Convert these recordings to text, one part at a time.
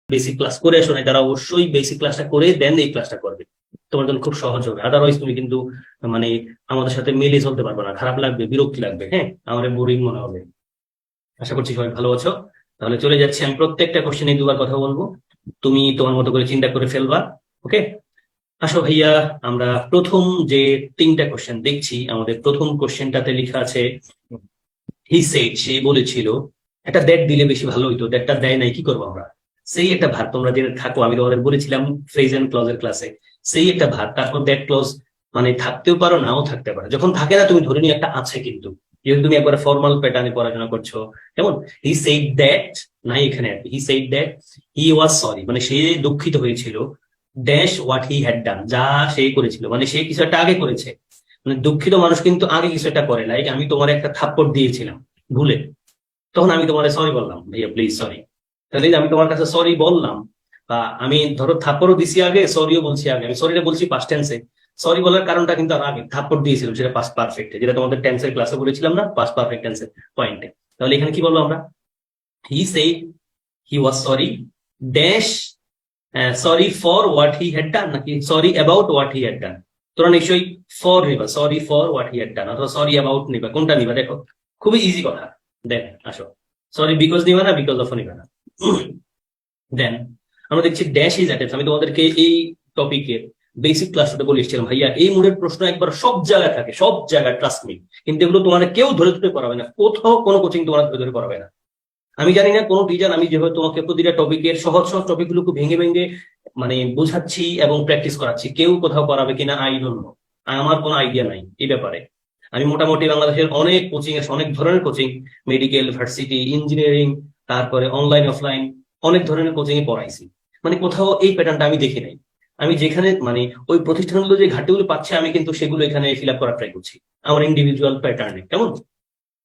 Basic class করে আসো না, তারা অবশ্যই বেসিক ক্লাসটা করে দেন এই ক্লাসটা করবে, তোমার জন্য খুব সহজ হবে। আদারওয়াইজ তুমি কিন্তু মানে আমাদের সাথে মিলিয়ে চলতে পারবে না, খারাপ লাগবে, বিরক্তি লাগবে, হ্যাঁ, আমার বোরিং মনে হবে। আশা করছি সবাই ভালো আছো। তাহলে চলে যাচ্ছি, আমি প্রত্যেকটা কোশ্চেনে দুবার কথা বলবো, তুমি তোমার মতো করে চিন্তা করে ফেলবা। ওকে, আসো ভাইয়া, আমরা প্রথম যে তিনটা কোশ্চেন দেখছি, আমাদের প্রথম কোশ্চেনটাতে লেখা আছে হি সেড, সে বলেছিল। একটা দ্যাট দিলে বেশি ভালো হইতো, দ্যাটটা দেয় নাই, কি করবো আমরা? সেই একটা ভার, তোমরা জেনে থাকো, আমি তোমাদের বলেছিলাম ফ্রেজ এন্ড ক্লজের ক্লাসে, সেই একটা ভার, তারপর দ্যাট ক্লজ মানে থাকতেও পারো নাও থাকতে পারো, যখন থাকে না তুমি ধরে নিয়ে একটা আছে, কিন্তু যেহেতু তুমি একবার ফর্মাল প্যাটার্নে পড়াশোনা করছো, কেমন হি সেড দ্যাট নাই এখানে, he said that he was sorry, মানে সে দুঃখিত হয়েছিল, ড্যাশ হোয়াট হি হ্যাড ডান, যা সে করেছিল, মানে সে কিছু একটা আগে করেছে। মানে দুঃখিত মানুষ কিন্তু আগে কিছু একটা করে, লাইক আমি তোমার একটা থাপ্পড় দিয়েছিলাম ভুলে, তখন আমি তোমার সরি বললাম, ভাইয়া প্লিজ সরি। তাহলে আমি তোমার কাছে সরি বললাম, বা আমি ধরো থাপ্পড়ও দিছি আগে, সরিও বলছি আগে, আমি সরিটা বলছি পাস্ট টেন্সে, সরি বলার কারণটা কিন্তু আর আগে থাপ্পড় দিয়েছিলাম সেটা পাস্ট পারফেক্টে, যেটা তোমাদের টেন্সের ক্লাসে বলেছিলাম না, পাস্ট পারফেক্ট টেন্সের পয়েন্টে। তাহলে এখানে কি বলবো আমরা? He said he was sorry dash sorry for what he had done, নাকি sorry about what he had done? তোমরা নিশ্চয়ই ফর নিবা, sorry for what he had done, অথবা সরি অ্যাবাউট নিবা, কোনটা নিবা? দেখো খুবই ইজি কথা। দেন আসো, সরি বিকজ নিবা না, বিকজ অফ নিবা না। দেন আমরা দেখছি ড্যাশ ইজ অ্যাটেম্পট, আমি তোমাদেরকে এই টপিকের বেসিক ক্লাসটা বলে এসেছিলাম, ভাইয়া এই মুডের প্রশ্ন একবার সব জায়গায় থাকে, সব জায়গায়, ট্রাস্ট মি, কিন্তু এগুলো তোমার কেউ ধরে ধরে পড়াবে না, কোথাও কোনো কোচিং তোমার ধরে ধরে পড়াবে না। আমি জানি না কোন টিচার, আমি যেভাবে তোমাকে প্রতিটা টপিকের সহজ সহজ টপিক গুলো ভেঙে ভেঙে মানে বোঝাচ্ছি এবং প্র্যাকটিস করাচ্ছি, কেউ কোথাও করাবে কিনা আই ডোন্ট নো, আমার কোনো আইডিয়া নাই এই ব্যাপারে। আমি মোটামুটি বাংলাদেশের অনেক কোচিং এর, অনেক ধরনের কোচিং, মেডিকেল, ভার্সিটি, ইঞ্জিনিয়ারিং, তারপরে অনলাইন অফলাইন, অনেক ধরনের কোচিং এ পড়াইছি, মানে কোথাও এই প্যাটার্নটা আমি দেখি নাই। আমি যেখানে মানে ওই প্রতিষ্ঠানগুলো যে ঘাটতিগুলো পাচ্ছে, আমি কিন্তু সেগুলো এখানে ফিল আপ করার ট্রাই করছি আমার ইন্ডিভিজুয়াল প্যাটার্নে, কেমন?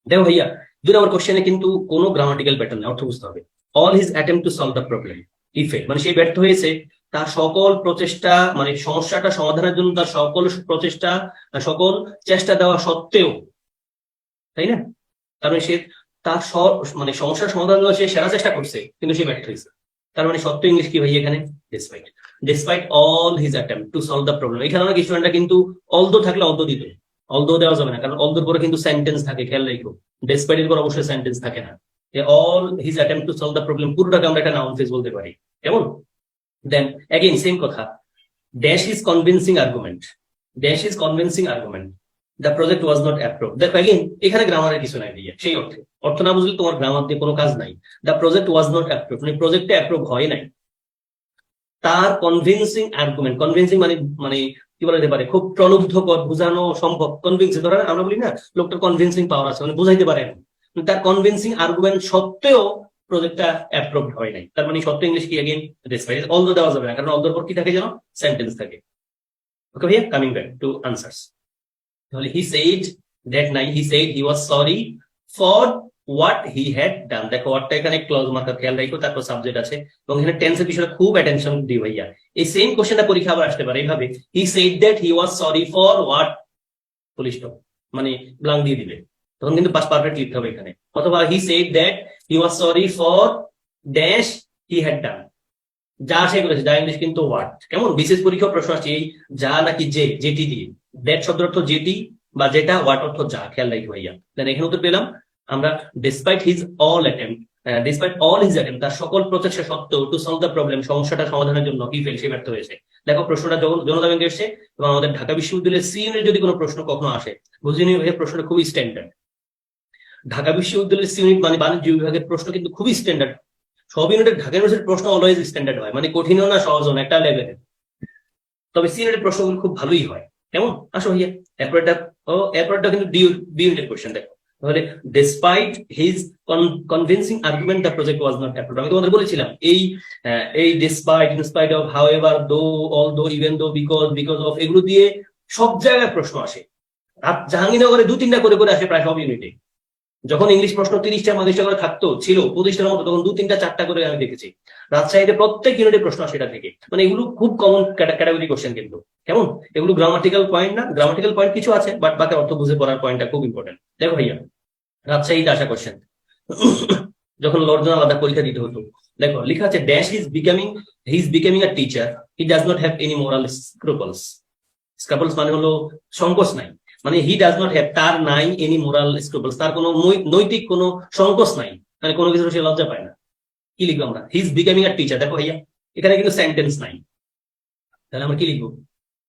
দেখো ভাইয়া, 2 নম্বর কোশ্চেনে কিন্তু কোনো গ্রামাটিক্যাল প্যাটার্ন নেই, অর্থ বুঝতে হবে। All his attempt to solve the problem fail, মানে সে ব্যর্থ হয়েছে, তার সকল প্রচেষ্টা, মানে সমস্যাটা সমাধানের জন্য তার সকল প্রচেষ্টা, সকল চেষ্টা দেওয়া সত্ত্বেও, তাই না? কারণ সে তার মানে সমস্যার সমাধান দেওয়া সে সেরা চেষ্টা করছে, কিন্তু সে ব্যর্থ হয়েছে। তার মানে সত্য ইংলিশ কি ভাই এখানে? Despite. Despite all his attempt to solve the problem, এখানে অনেক স্টুডেন্টরা কিন্তু অলদো থাকলে অলদো দিত, অলদো দেওয়া যাবে না, কারণ অলদোর পরে কিন্তু সেন্টেন্স থাকে, খেয়াল রাখো। ডিসপাইট এর পর অবশ্যই সেন্টেন্স থাকে না। All his attempt to solve the problem পুরোটাকে আমরা একটা নাউন ফ্রেজ বলতে পারি, কেমন? দেন অ্যাগেইন সেম কথা, dash is convincing argument, dash is convincing argument, the project was not approve. দেখো এগেইন এখানে গ্রামারের কিছু নাই ভাইয়া, সেই অর্থে অর্থ না বুঝলে তোমার গ্রামার দিয়ে কোনো কাজ নাই। The project was not approve মানে প্রজেক্টে অ্যাপ্রুভ হয় নাই। তার কনভিন্সিং আর্গুমেন্ট, কনভিন্সিং মানে মানে কি বলা যেতে পারে, খুব প্রলুব্ধকর, বোঝানো সম্ভব। কনভিন্সিং ধরেন আমরা বলি না লোকটার কনভিন্সিং পাওয়ার আছে, মানে বুঝাইতে পারে না, তার কনভিন্সিং আর্গুমেন্ট সত্ত্বেও প্রজেক্টটা অ্যাপ্রুভড হয় নাই। তার মানে সত্য ইংলিশ কি? Again despite. অলদো দেওয়া যাবে না, কারণ অলদোর পর কি থাকে যেন? সেন্টেন্স থাকে। ওকে ভাইয়া, কামিং ব্যাক টু আনসার্স। তাহলে হি সেইড দ্যাট নাই, he said he was sorry for what he had ডান। দেখো হোয়াটটা এখানে ক্লজ মার্কার, খেয়াল রাখো, তারপর সাবজেক্ট আছে, এবং এখানে টেন্সের বিষয়ে খুব অ্যাটেনশন দিই ভাইয়া। এই সেম কোশ্চেনটা পরীক্ষা আবার আসতে পারে এইভাবে, he said that he was sorry for what, full stop, মানে ব্লাঙ্ক দিয়ে দিবে, তখন কিন্তু পাস পারফেক্ট লিখতে হবে এখানে। অথবা he said that he was sorry for dash he had ডান, যা সে করেছে, যা ইংলিশ কিন্তু হোয়াট, কেমন? বিশেষ পরীক্ষা প্রশ্ন আসছে এই যা নাকি যে, যেটি দিয়ে, দ্যাট শব্দের অর্থ যেটি বা যেটা, হোয়াট অর্থ যা, খেয়াল রাখি ভাইয়া। দেন এখানে উত্তর পেলাম আমরা, despite his all attempt, despite all his attempt, তার সকল প্রচেষ্টা সত্ত্বেও, টু সলভ দ্য প্রবলেম, সমস্যাটা সমাধানের জন্য, হি ফেল, সে ব্যর্থ হয়েছে। দেখো প্রশ্নটা জনতা ব্যাংকে এসছে, এবং আমাদের ঢাকা বিশ্ববিদ্যালয়ের সি ইউনিট যদি কোনো প্রশ্ন কখনো আসে, বুঝে নিয়ে ভাইয়া প্রশ্নটা খুবই স্ট্যান্ডার্ড। ঢাকা বিশ্ববিদ্যালয়ের সি ইউনিট মানে বাণিজ্য বিভাগের প্রশ্ন কিন্তু খুবই স্ট্যান্ডার্ড। সব ইউনিটের ঢাকা ইউনিভার্সিটির প্রশ্ন অলওয়েজ স্ট্যান্ডার্ড হয়, মানে কঠিনও না সহজও না, একটা লেভেলের। তবে সি ইউনিটের প্রশ্নগুলো খুব ভালোই হয়, কেমন? আসো ভাইয়া, এরপরটা কিন্তু বি ইউনিটের কোশ্চেন। দেখো তাহলে, despite his convincing argument the project was not approved, আমি তোমাদের বলেছিলাম এই ডিসপাইট, ইনস্পাইট অফ, হাউএভার, দো, although, even though, because, because of, এগুলো দিয়ে সব জায়গায় প্রশ্ন আসে। জাহাঙ্গীরনগরে 2-3টা করে করে আসে প্রায় সব ইউনিটে। যখন ইংলিশ প্রশ্ন 30টা 35টা করে থাকতো, ছিল 25টার মতো, তখন 2-3টা 4টা করে আমি দেখেছি। রাজশাহীতে প্রত্যেক ইউনিটের প্রশ্ন সেটা থেকে, মানে এগুলো খুব কমন ক্যাটাগরি কোশ্চেন কিন্তু, কেমন? এগুলো গ্রামাটিক্যাল পয়েন্ট না, গ্রামাটিক্যাল পয়েন্ট কিছু আছে, বাট বাকি অর্থ বুঝে পড়ার পয়েন্টটা খুব ইম্পর্টেন্ট। দেখো ভাইয়া, রাজশাহীতে আসা কোশ্চেন, যখন লর্জন আলাদা পরীক্ষা দিতে হতো, দেখো লেখা আছে dash he is becoming a teacher, he does not have any moral scruples. Scruples মানে হলো সংকোচ নাই, মানে হি ডাজ নট হ্যাভ, তার নাই এনি মোরাল স্ক্রুপলস, তার কোনো নৈতিক কোনো সংকোচ নাই, মানে কোনো কিছু সে লজ্জা পায় না। কি লিখবো আমরা? হি ইজ বিকামিং আ টিচার। দেখো ভাইয়া এখানে কিন্তু সেন্টেন্স নাই, তাহলে আমরা কি লিখবো?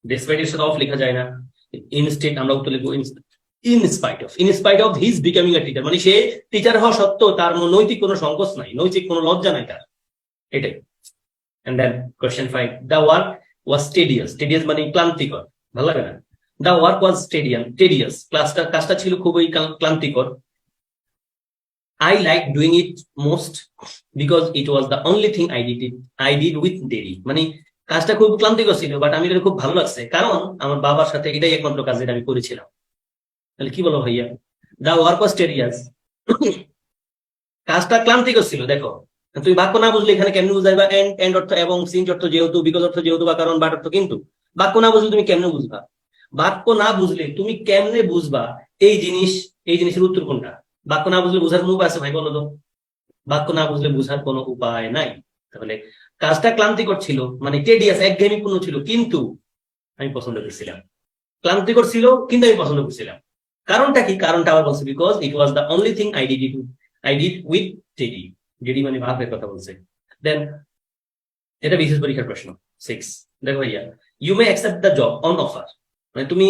ডেসপাইট এর সাথে অফ লেখা যায় না, ইনস্টেড আমরা উত্তর লিখবো in spite of his becoming a teacher, মানে সে টিচার হওয়া সত্ত্বেও তার নৈতিক কোনো সংকোচ নাই, নৈতিক কোনো লজ্জা নাই তার, এটাই। And then question 5, the work was tedious. Tedious মানে ক্লান্তিকর, ভালো লাগে না। দ্য ওয়ার্ক ওয়াজ টেডিয়াস, কাজটা ছিল খুবই ক্লান্তিকর। I like doing it most because it was the only thing I did with Derry, মানে কাজটা খুব ক্লান্তিকর ছিল, বাট আমি এটা খুব ভালো লাগছে কারণ আমার বাবার সাথে এটাই একমাত্র কাজ যেটা আমি করেছিলাম। তাহলে কি বলো ভাইয়া? দা ওয়ার্ক ওয়াজ টেডিয়াস, কাজটা ক্লান্তিকর ছিল। দেখো তুমি বাক্য না বুঝলে এখানে কেমনে বুঝাইবা? এন্ড অর্থ এবং, সিন্স অর্থ যেহেতু, বিকজ অর্থ যেহেতু বা কারণ, বাট অর্থ কিন্তু। বাক্য না বুঝলে তুমি কেমনে বুঝবা? বাক্য না বুঝলে তুমি কেমনে বুঝবা এই জিনিসের উত্তর কোনটা? বাক্য না বুঝলে বুঝার কোনো উপায় আছে ভাই, বলো তো? বাক্য না বুঝলে বুঝার কোনো উপায় নাই। তাহলে কাজটা ক্লান্তিকর ছিল মানে টেডিয়াস, একঘেয়েমিপূর্ণ ছিল, কিন্তু আমি পছন্দ করছিলাম। ক্লান্তিকর ছিল কিন্তু আমি পছন্দ করছিলাম। কারণটা কি? কারণটা আবার বলছে because it was the only thing I did with teddy. JD মানে ভাবের কথা বলছে। দেন এটা বিশেষ পরীক্ষার প্রশ্ন 6। দেখো ভাইয়া, you may accept the job on offer, মানে তুমি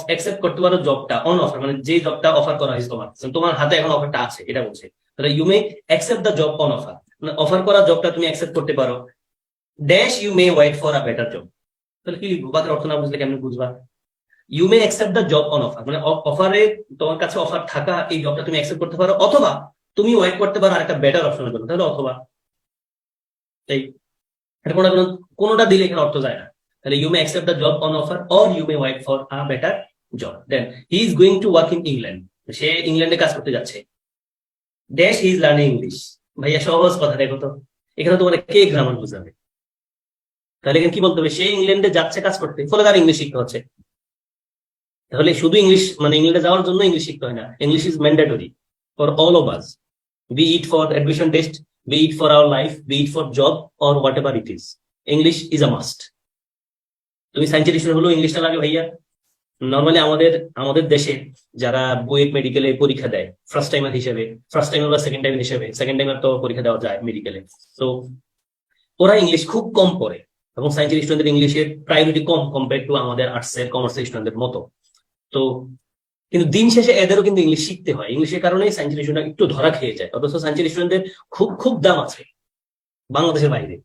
অ্যাকসেপ্ট করতে পারো জবটা অন অফার, মানে যে জবটা অফার করা হয়েছে তোমার হাতে এখন অফারটা আছে, এটা বলছে। তাহলে you may accept the job on offer, মানে অফার করা জবটা তুমি অ্যাকসেপ্ট করতে পারো। Dash you may wait for a better job. তাহলে কি লিখবো? বাকি অর্থ না বুঝলে কেমন বুঝবা? You may accept the job on offer, মানে অফারে তোমার কাছে অফার থাকা এই জবটা তুমি অ্যাকসেপ্ট করতে পারো, অথবা তুমি ওয়েট করতে পারো আরেকটা বেটার অপশনের জন্য। তাহলে অথবা, এই এটা কোনোটা দিলে এখানে অর্থ যায় না। তাহলে you may accept the job on offer or you may wait for a better job. Then he is going to work in England, সে ইংল্যান্ডে কাজ করতে যাচ্ছে। Dash he is learning English. ভাইয়া সহজ কথা, দেখো তো এখানে তোমার কে গ্রামার বুঝাবে? তাহলে এখানে কি বলতে হবে? সে ইংল্যান্ডে যাচ্ছে কাজ করতে, ফলে তার ইংলিশ শিখতে হচ্ছে। তাহলে শুধু ইংলিশ মানে ইংল্যান্ডে যাওয়ার জন্য ইংলিশ শিখতে হয় না, English is mandatory for all of us, be it for admission test, be it for our life, be it for job or whatever it is. English is a must. তুমি সায়েন্সের student হলেও ইংলিশটা লাগে ভাইয়া। Normally আমাদের দেশে যারা বুয়েট মেডিকেলে পরীক্ষা দেয় ফার্স্ট টাইমার হিসেবে, ফার্স্ট টাইমার বা সেকেন্ড টাইমার হিসেবে, সেকেন্ড টাইমার তো পরীক্ষা দেওয়া যায় মেডিকেলে, তো ওরা ইংলিশ খুব কম পড়ে এবং সায়েন্সের স্টুডেন্টদের ইংলিশের প্রায়োরিটি কম কম্পেয়ার টু আমাদের আর্টসের কমার্সের স্টুডেন্টদের মতো। তো কিন্তু দিন শেষে এদেরও কিন্তু ইংলিশ শিখতে হয়, ইংলিশের কারণেই সায়েন্সের স্টুডেন্ট একটু ধরা খেয়ে যায়। অথচ সায়েন্সের স্টুডেন্টদের খুব খুব দাম আছে বাংলাদেশের বাইরে।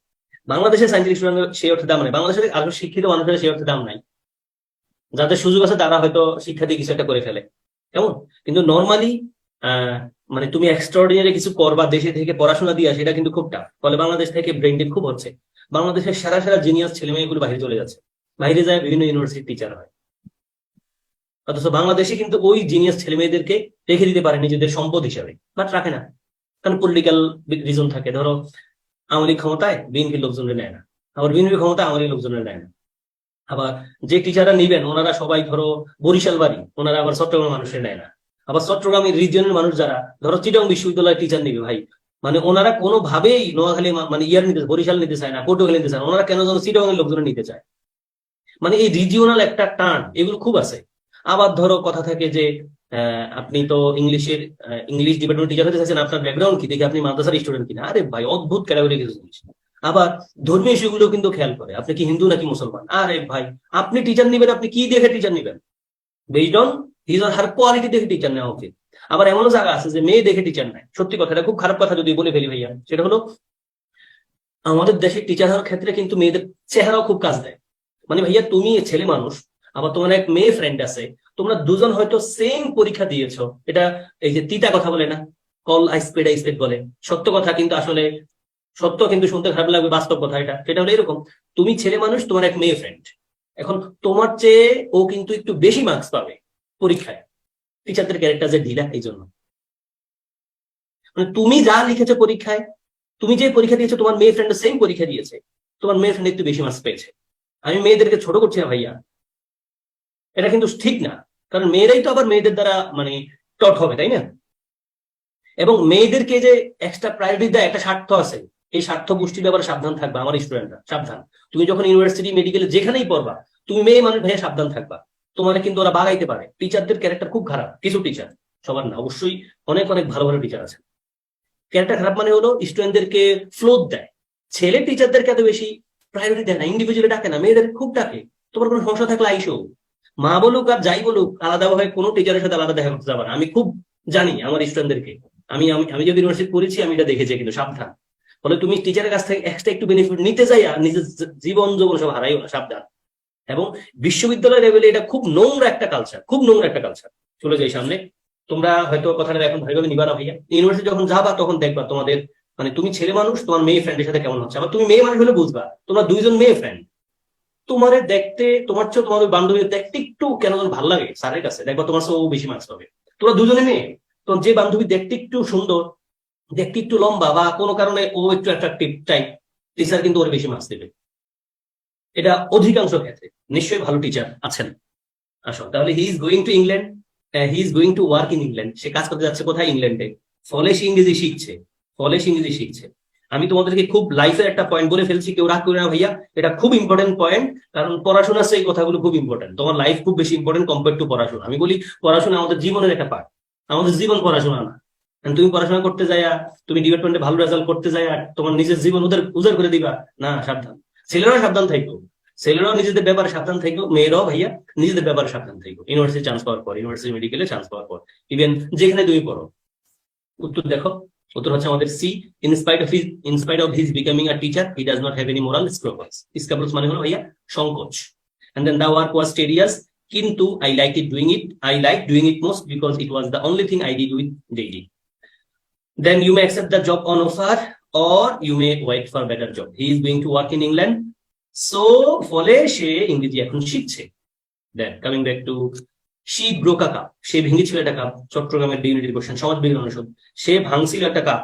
বাংলাদেশের সায়েন্সের স্টুডেন্টের সেই অর্থে দাম নেই, বাংলাদেশের আরো শিক্ষিত মানুষের সেই অর্থে দাম নাই। যাদের সুযোগ আছে তারা হয়তো শিক্ষা দিয়ে কিছু একটা করে ফেলে, কেমন? কিন্তু নর্মালি মানে তুমি এক্সট্রাঅর্ডিনারি কিছু করবা দেশে থেকে পড়াশোনা দিয়া, সেটা কিন্তু খুব টাফ। ফলে বাংলাদেশ থেকে ব্রেন ডেড খুব হচ্ছে। বাংলাদেশের সেরা সেরা জিনিয়াস ছেলে মেয়েগুলো বাইরে চলে যাচ্ছে, বাইরে যায় বিভিন্ন ইউনিভার্সিটির টিচার হয়। অথচ বাংলাদেশে কিন্তু ওই জিনিয়াস ছেলে মেয়েদেরকে রেখে দিতে পারে নিজেদের সম্পদ হিসাবে, বাট রাখে না, কারণ পলিটিক্যাল রিজন থাকে। ধরো আওয়ামী লীগ ক্ষমতায় বিএনপির লোকজনের নেয় না, আবার বিএনপি ক্ষমতায় আওয়ামী লীগ লোকজনের নেয় না। আবার যে টিচাররা নিবেন ওনারা সবাই ধরো বরিশাল বাড়ি, ওনারা আবার চট্টগ্রাম মানুষের নেয় না। আবার চট্টগ্রামের রিজিয়নের মানুষ যারা ধরো চিটং বিশ্ববিদ্যালয়ের টিচার নিবে ভাই, মানে ওনারা কোনোভাবেই নোয়াখালী মানে ইয়ার নিতে, বরিশাল নিতে চায় না, পটুয়াখালী নিতে চায় না, ওনারা কেন যেন চিটংয়ের লোকজন নিতে চায়। মানে এই রিজিওনাল একটা টান এগুলো খুব আছে। আবার ধরো কথা থাকে যে আপনি তো ইংলিশ ডিপার্টমেন্ট টিচার হতে চাইছেন, আপনার ব্যাকগ্রাউন্ড কি দেখে আপনি মাদ্রাসার স্টুডেন্ট কিনা? আরে ভাই অদ্ভুত ক্যাটাগরি কিছু জিনিস। আবার ধর্মীয় ইস্যুগুলো কিন্তু খেয়াল করে, আপনি কি হিন্দু নাকি মুসলমান? আরে ভাই আপনি টিচার নিবেন, আপনি কি দেখে টিচার নিবেন? Based on his or her quality দেখে টিচার নেওয়া উচিত। আবার এমনও জায়গা আছে যে মেয়ে দেখে টিচার নেয়। সত্যি কথা, এটা খুব খারাপ কথা যদি বলে ফেলি ভাইয়া, সেটা হলো আমাদের দেশের টিচার হওয়ার ক্ষেত্রে কিন্তু মেয়েদের চেহারাও খুব কাজ দেয়। মানে ভাইয়া তুমি ছেলে মানুষ, আবার তোমার এক মেয়ে ফ্রেন্ড আছে, তোমরা দুজন হয়তো সেম পরীক্ষা দিয়েছো। এটা এই যে তিতা কথা বলে না, কল আইসপেড বলে, সত্য কথা কিন্তু আসলে সত্য, কিন্তু শুনতে খারাপ লাগবে, বাস্তব কথা এটা। সেটা হলো এরকম, তুমি ছেলে মানুষ, তোমার এক মেয়ে ফ্রেন্ড, এখন তোমার চেয়ে ও কিন্তু একটু বেশি মার্কস পাবে পরীক্ষায়। টিচারদের ক্যারেক্টার যে ঢিলা, এই জন্য মানে তুমি যা লিখেছো পরীক্ষায়, তুমি যে পরীক্ষা দিয়েছো তোমার মেয়ে ফ্রেন্ড সেম পরীক্ষা দিয়েছে, তোমার মেয়ে ফ্রেন্ড একটু বেশি মার্কস পেয়েছে। আমি মেয়েদেরকে ছোট করছি না ভাইয়া, এটা কিন্তু ঠিক না, কারণ মেয়েরাই তো আবার মেয়েদের দ্বারা মানে টট হবে, তাই না? এবং মেয়েদেরকে যে এক্সট্রা প্রায়োরিটি দেয় একটা স্বার্থ আছে। এই স্বার্থ গোষ্ঠীর ব্যাপারে সাবধান থাকবা আমার স্টুডেন্টরা, সাবধান। তুমি যখন ইউনিভার্সিটি মেডিকেলে যেখানেই পড়বা, তুমি মেয়ে মানুষ ভাইয়া সাবধান থাকবা, তোমার কিন্তু ওরা বাগাইতে পারে। টিচারদের ক্যারেক্টার খুব খারাপ, কিছু টিচার, সবার না অবশ্যই, অনেক অনেক ভালো ভালো টিচার আছে। ক্যারেক্টার খারাপ মানে হলো স্টুডেন্টদেরকে ফ্লোর দেয়। ছেলে টিচারদেরকে এত বেশি প্রায়োরিটি দেয় না, ইন্ডিভিজুয়ালি ডাকে না, মেয়েদের খুব ডাকে। তোমার কোনো সমস্যা থাকলে আইসো, মা বলুক আর যাই বলুক, আলাদাভাবে কোনো টিচারের সাথে আলাদা দেখা করতে যাবে না। আমি খুব জানি আমার স্টুডেন্টদেরকে, আমি আমি আমি যদি ইউনিভার্সিটি পড়েছি আমি এটা দেখেছি, কিন্তু সাবধান। ফলে তুমি টিচারের কাছ থেকে এক্সট্রা একটু বেনিফিট নিতে যাই আর নিজের জীবন যৌবন সব হারাইও না, সাবধান। এবং বিশ্ববিদ্যালয় লেভেলে এটা খুব নোংরা একটা কালচার, খুব নোংরা একটা কালচার। চলে যাই সামনে। তোমরা হয়তো কথাটা এখন ভালোভাবে নিবা না ভাইয়া, ইউনিভার্সিটি যখন যাবা তখন দেখবা তোমাদের, মানে তুমি ছেলে মানুষ তোমার মেয়ে ফ্রেন্ডের সাথে কেমন হচ্ছে। আবার তুমি মেয়ে মানুষ হলে বুঝবা, তোমরা দুইজন মেয়ে ফ্রেন্ড, তোমার দেখতে, তোমার চেয়ে তোমার ওই বান্ধবীর দেখতে একটু কেন যেন ভালো লাগে স্যারের কাছে, দেখবা তোমার চেয়ে ও বেশি মার্কস পাবে। তোমরা দুজনে মেয়ে, তো যে বান্ধবী দেখতে একটু সুন্দর, দেখতে একটু লম্বা, বা কোনো কারণে ও একটু অ্যাট্রাকটিভ টাইপ, টিচার কিন্তু ওর বেশি মার্কস দেবে। এটা অধিকাংশ ক্ষেত্রে। নিশ্চয়ই ভালো টিচার আছেন। আসো তাহলে he is going to England, he is going to work in England. সে কাজ করতে যাচ্ছে কোথায়? ইংল্যান্ডে। ফলে সে ইংরেজি শিখছে, ফলে সে ইংরেজি শিখছে। আমি তোমাদেরকে খুব লাইফের একটা পয়েন্ট বলে ফেলছি, কেউ রাগ করে না ভাইয়া, এটা খুব ইম্পর্টেন্ট পয়েন্ট। কারণ পড়াশোনার সেই কথাগুলো খুব ইম্পর্টেন্ট, তোমার লাইফ খুব বেশি ইম্পর্টেন্ট কম্পেয়ার টু পড়াশোনা। আমি বলি পড়াশোনা আমাদের জীবনের একটা পার্ট, আমাদের জীবন পড়াশোনা না। তুমি পড়াশোনা করতে যাই, তুমি ডিপার্টমেন্টে ভালো রেজাল্ট করতে যাই আর তোমার নিজের জীবন ওদের উজাড় করে দিবা না, সাবধান। ছেলেরা সাবধান থাকো, ছেলেরাও নিজেদের ব্যাপারে সাবধান থাকো, মেয়েরাও ভাইয়া নিজেদের ব্যাপারে সাবধান থাকো। ইউনিভার্সিটি চান্স পাওয়ার পর, ইউনিভার্সিটি মেডিকেলে চান্স পাওয়ার পর, ইভেন যেখানে তুমি পড়ো। উত্তর দেখো, উত্তর হচ্ছে আমাদের সি। In spite of his becoming a teacher, he does not have any moral scruples. Scruples মানে হলো ভাইয়া সংকোচ। And then the work was টেডিয়াস, কিন্তু I like doing it most because it was the only thing I did with daily. Then you may accept the job on offer or you may wait for a better job. He is going to work in England. So ফলে সে ইংরেজি এখন শিখছে। Then coming back to she broke a cup, সে ভেঙেছিল একটা cup. চট্টগ্রামের ডিউনিটির question, সমাজ বিজ্ঞান অনুষদ। সে ভাঙছিল একটা কাপ,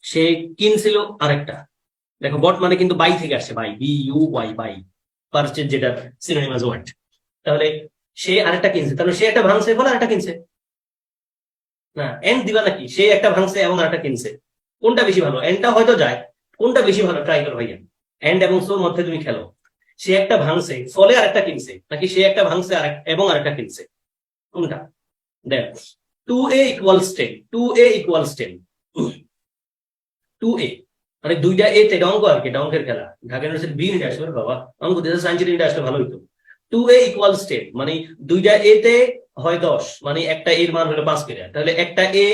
সে কিনছিল আরেকটা। দেখো বট মানে কিন্তু বাই থেকে আসছে, বাই, BUY, বাই, পারচেজ, যেটা সিনোনিমাস ওয়ার্ড। তাহলে সে আরেকটা কিনছে, তাহলে সে একটা ভাঙছে ফলে আরেকটা কিনছে না। এন্ড দিবা নাকি? সে একটা ভাঙছে এবং আরেকটা কিনছে, কোনটা বেশি ভালো? এন্ডটা হয়তো যায়, কোনটা বেশি ভালো ট্রাই করো ভাইয়া। এন্ড এবং সোর মধ্যে তুমি খেলো। সে একটা ভাঙছে ফলে আরেকটা কিনছে, নাকি সে একটা ভাঙছে এবং আরেকটা কিনছে, কোনটা? দেখ 2A equals 10, 2A equals 10, 2A মানে দুইটা এ তে অঙ্ক আর কি, এটা অঙ্কের খেলা। ঢাকা ইউনিভার্সিটি বি ইউনিট আসলে বাবা, অঙ্ক দিতে সায়েন্স ইউনিট আসলে ভালো হইতো। 2A ইকুয়ালস 10 মানে দুইটা এ তে হয় 10, মানে একটা এর মান হলো 5 করে, তাহলে একটা এ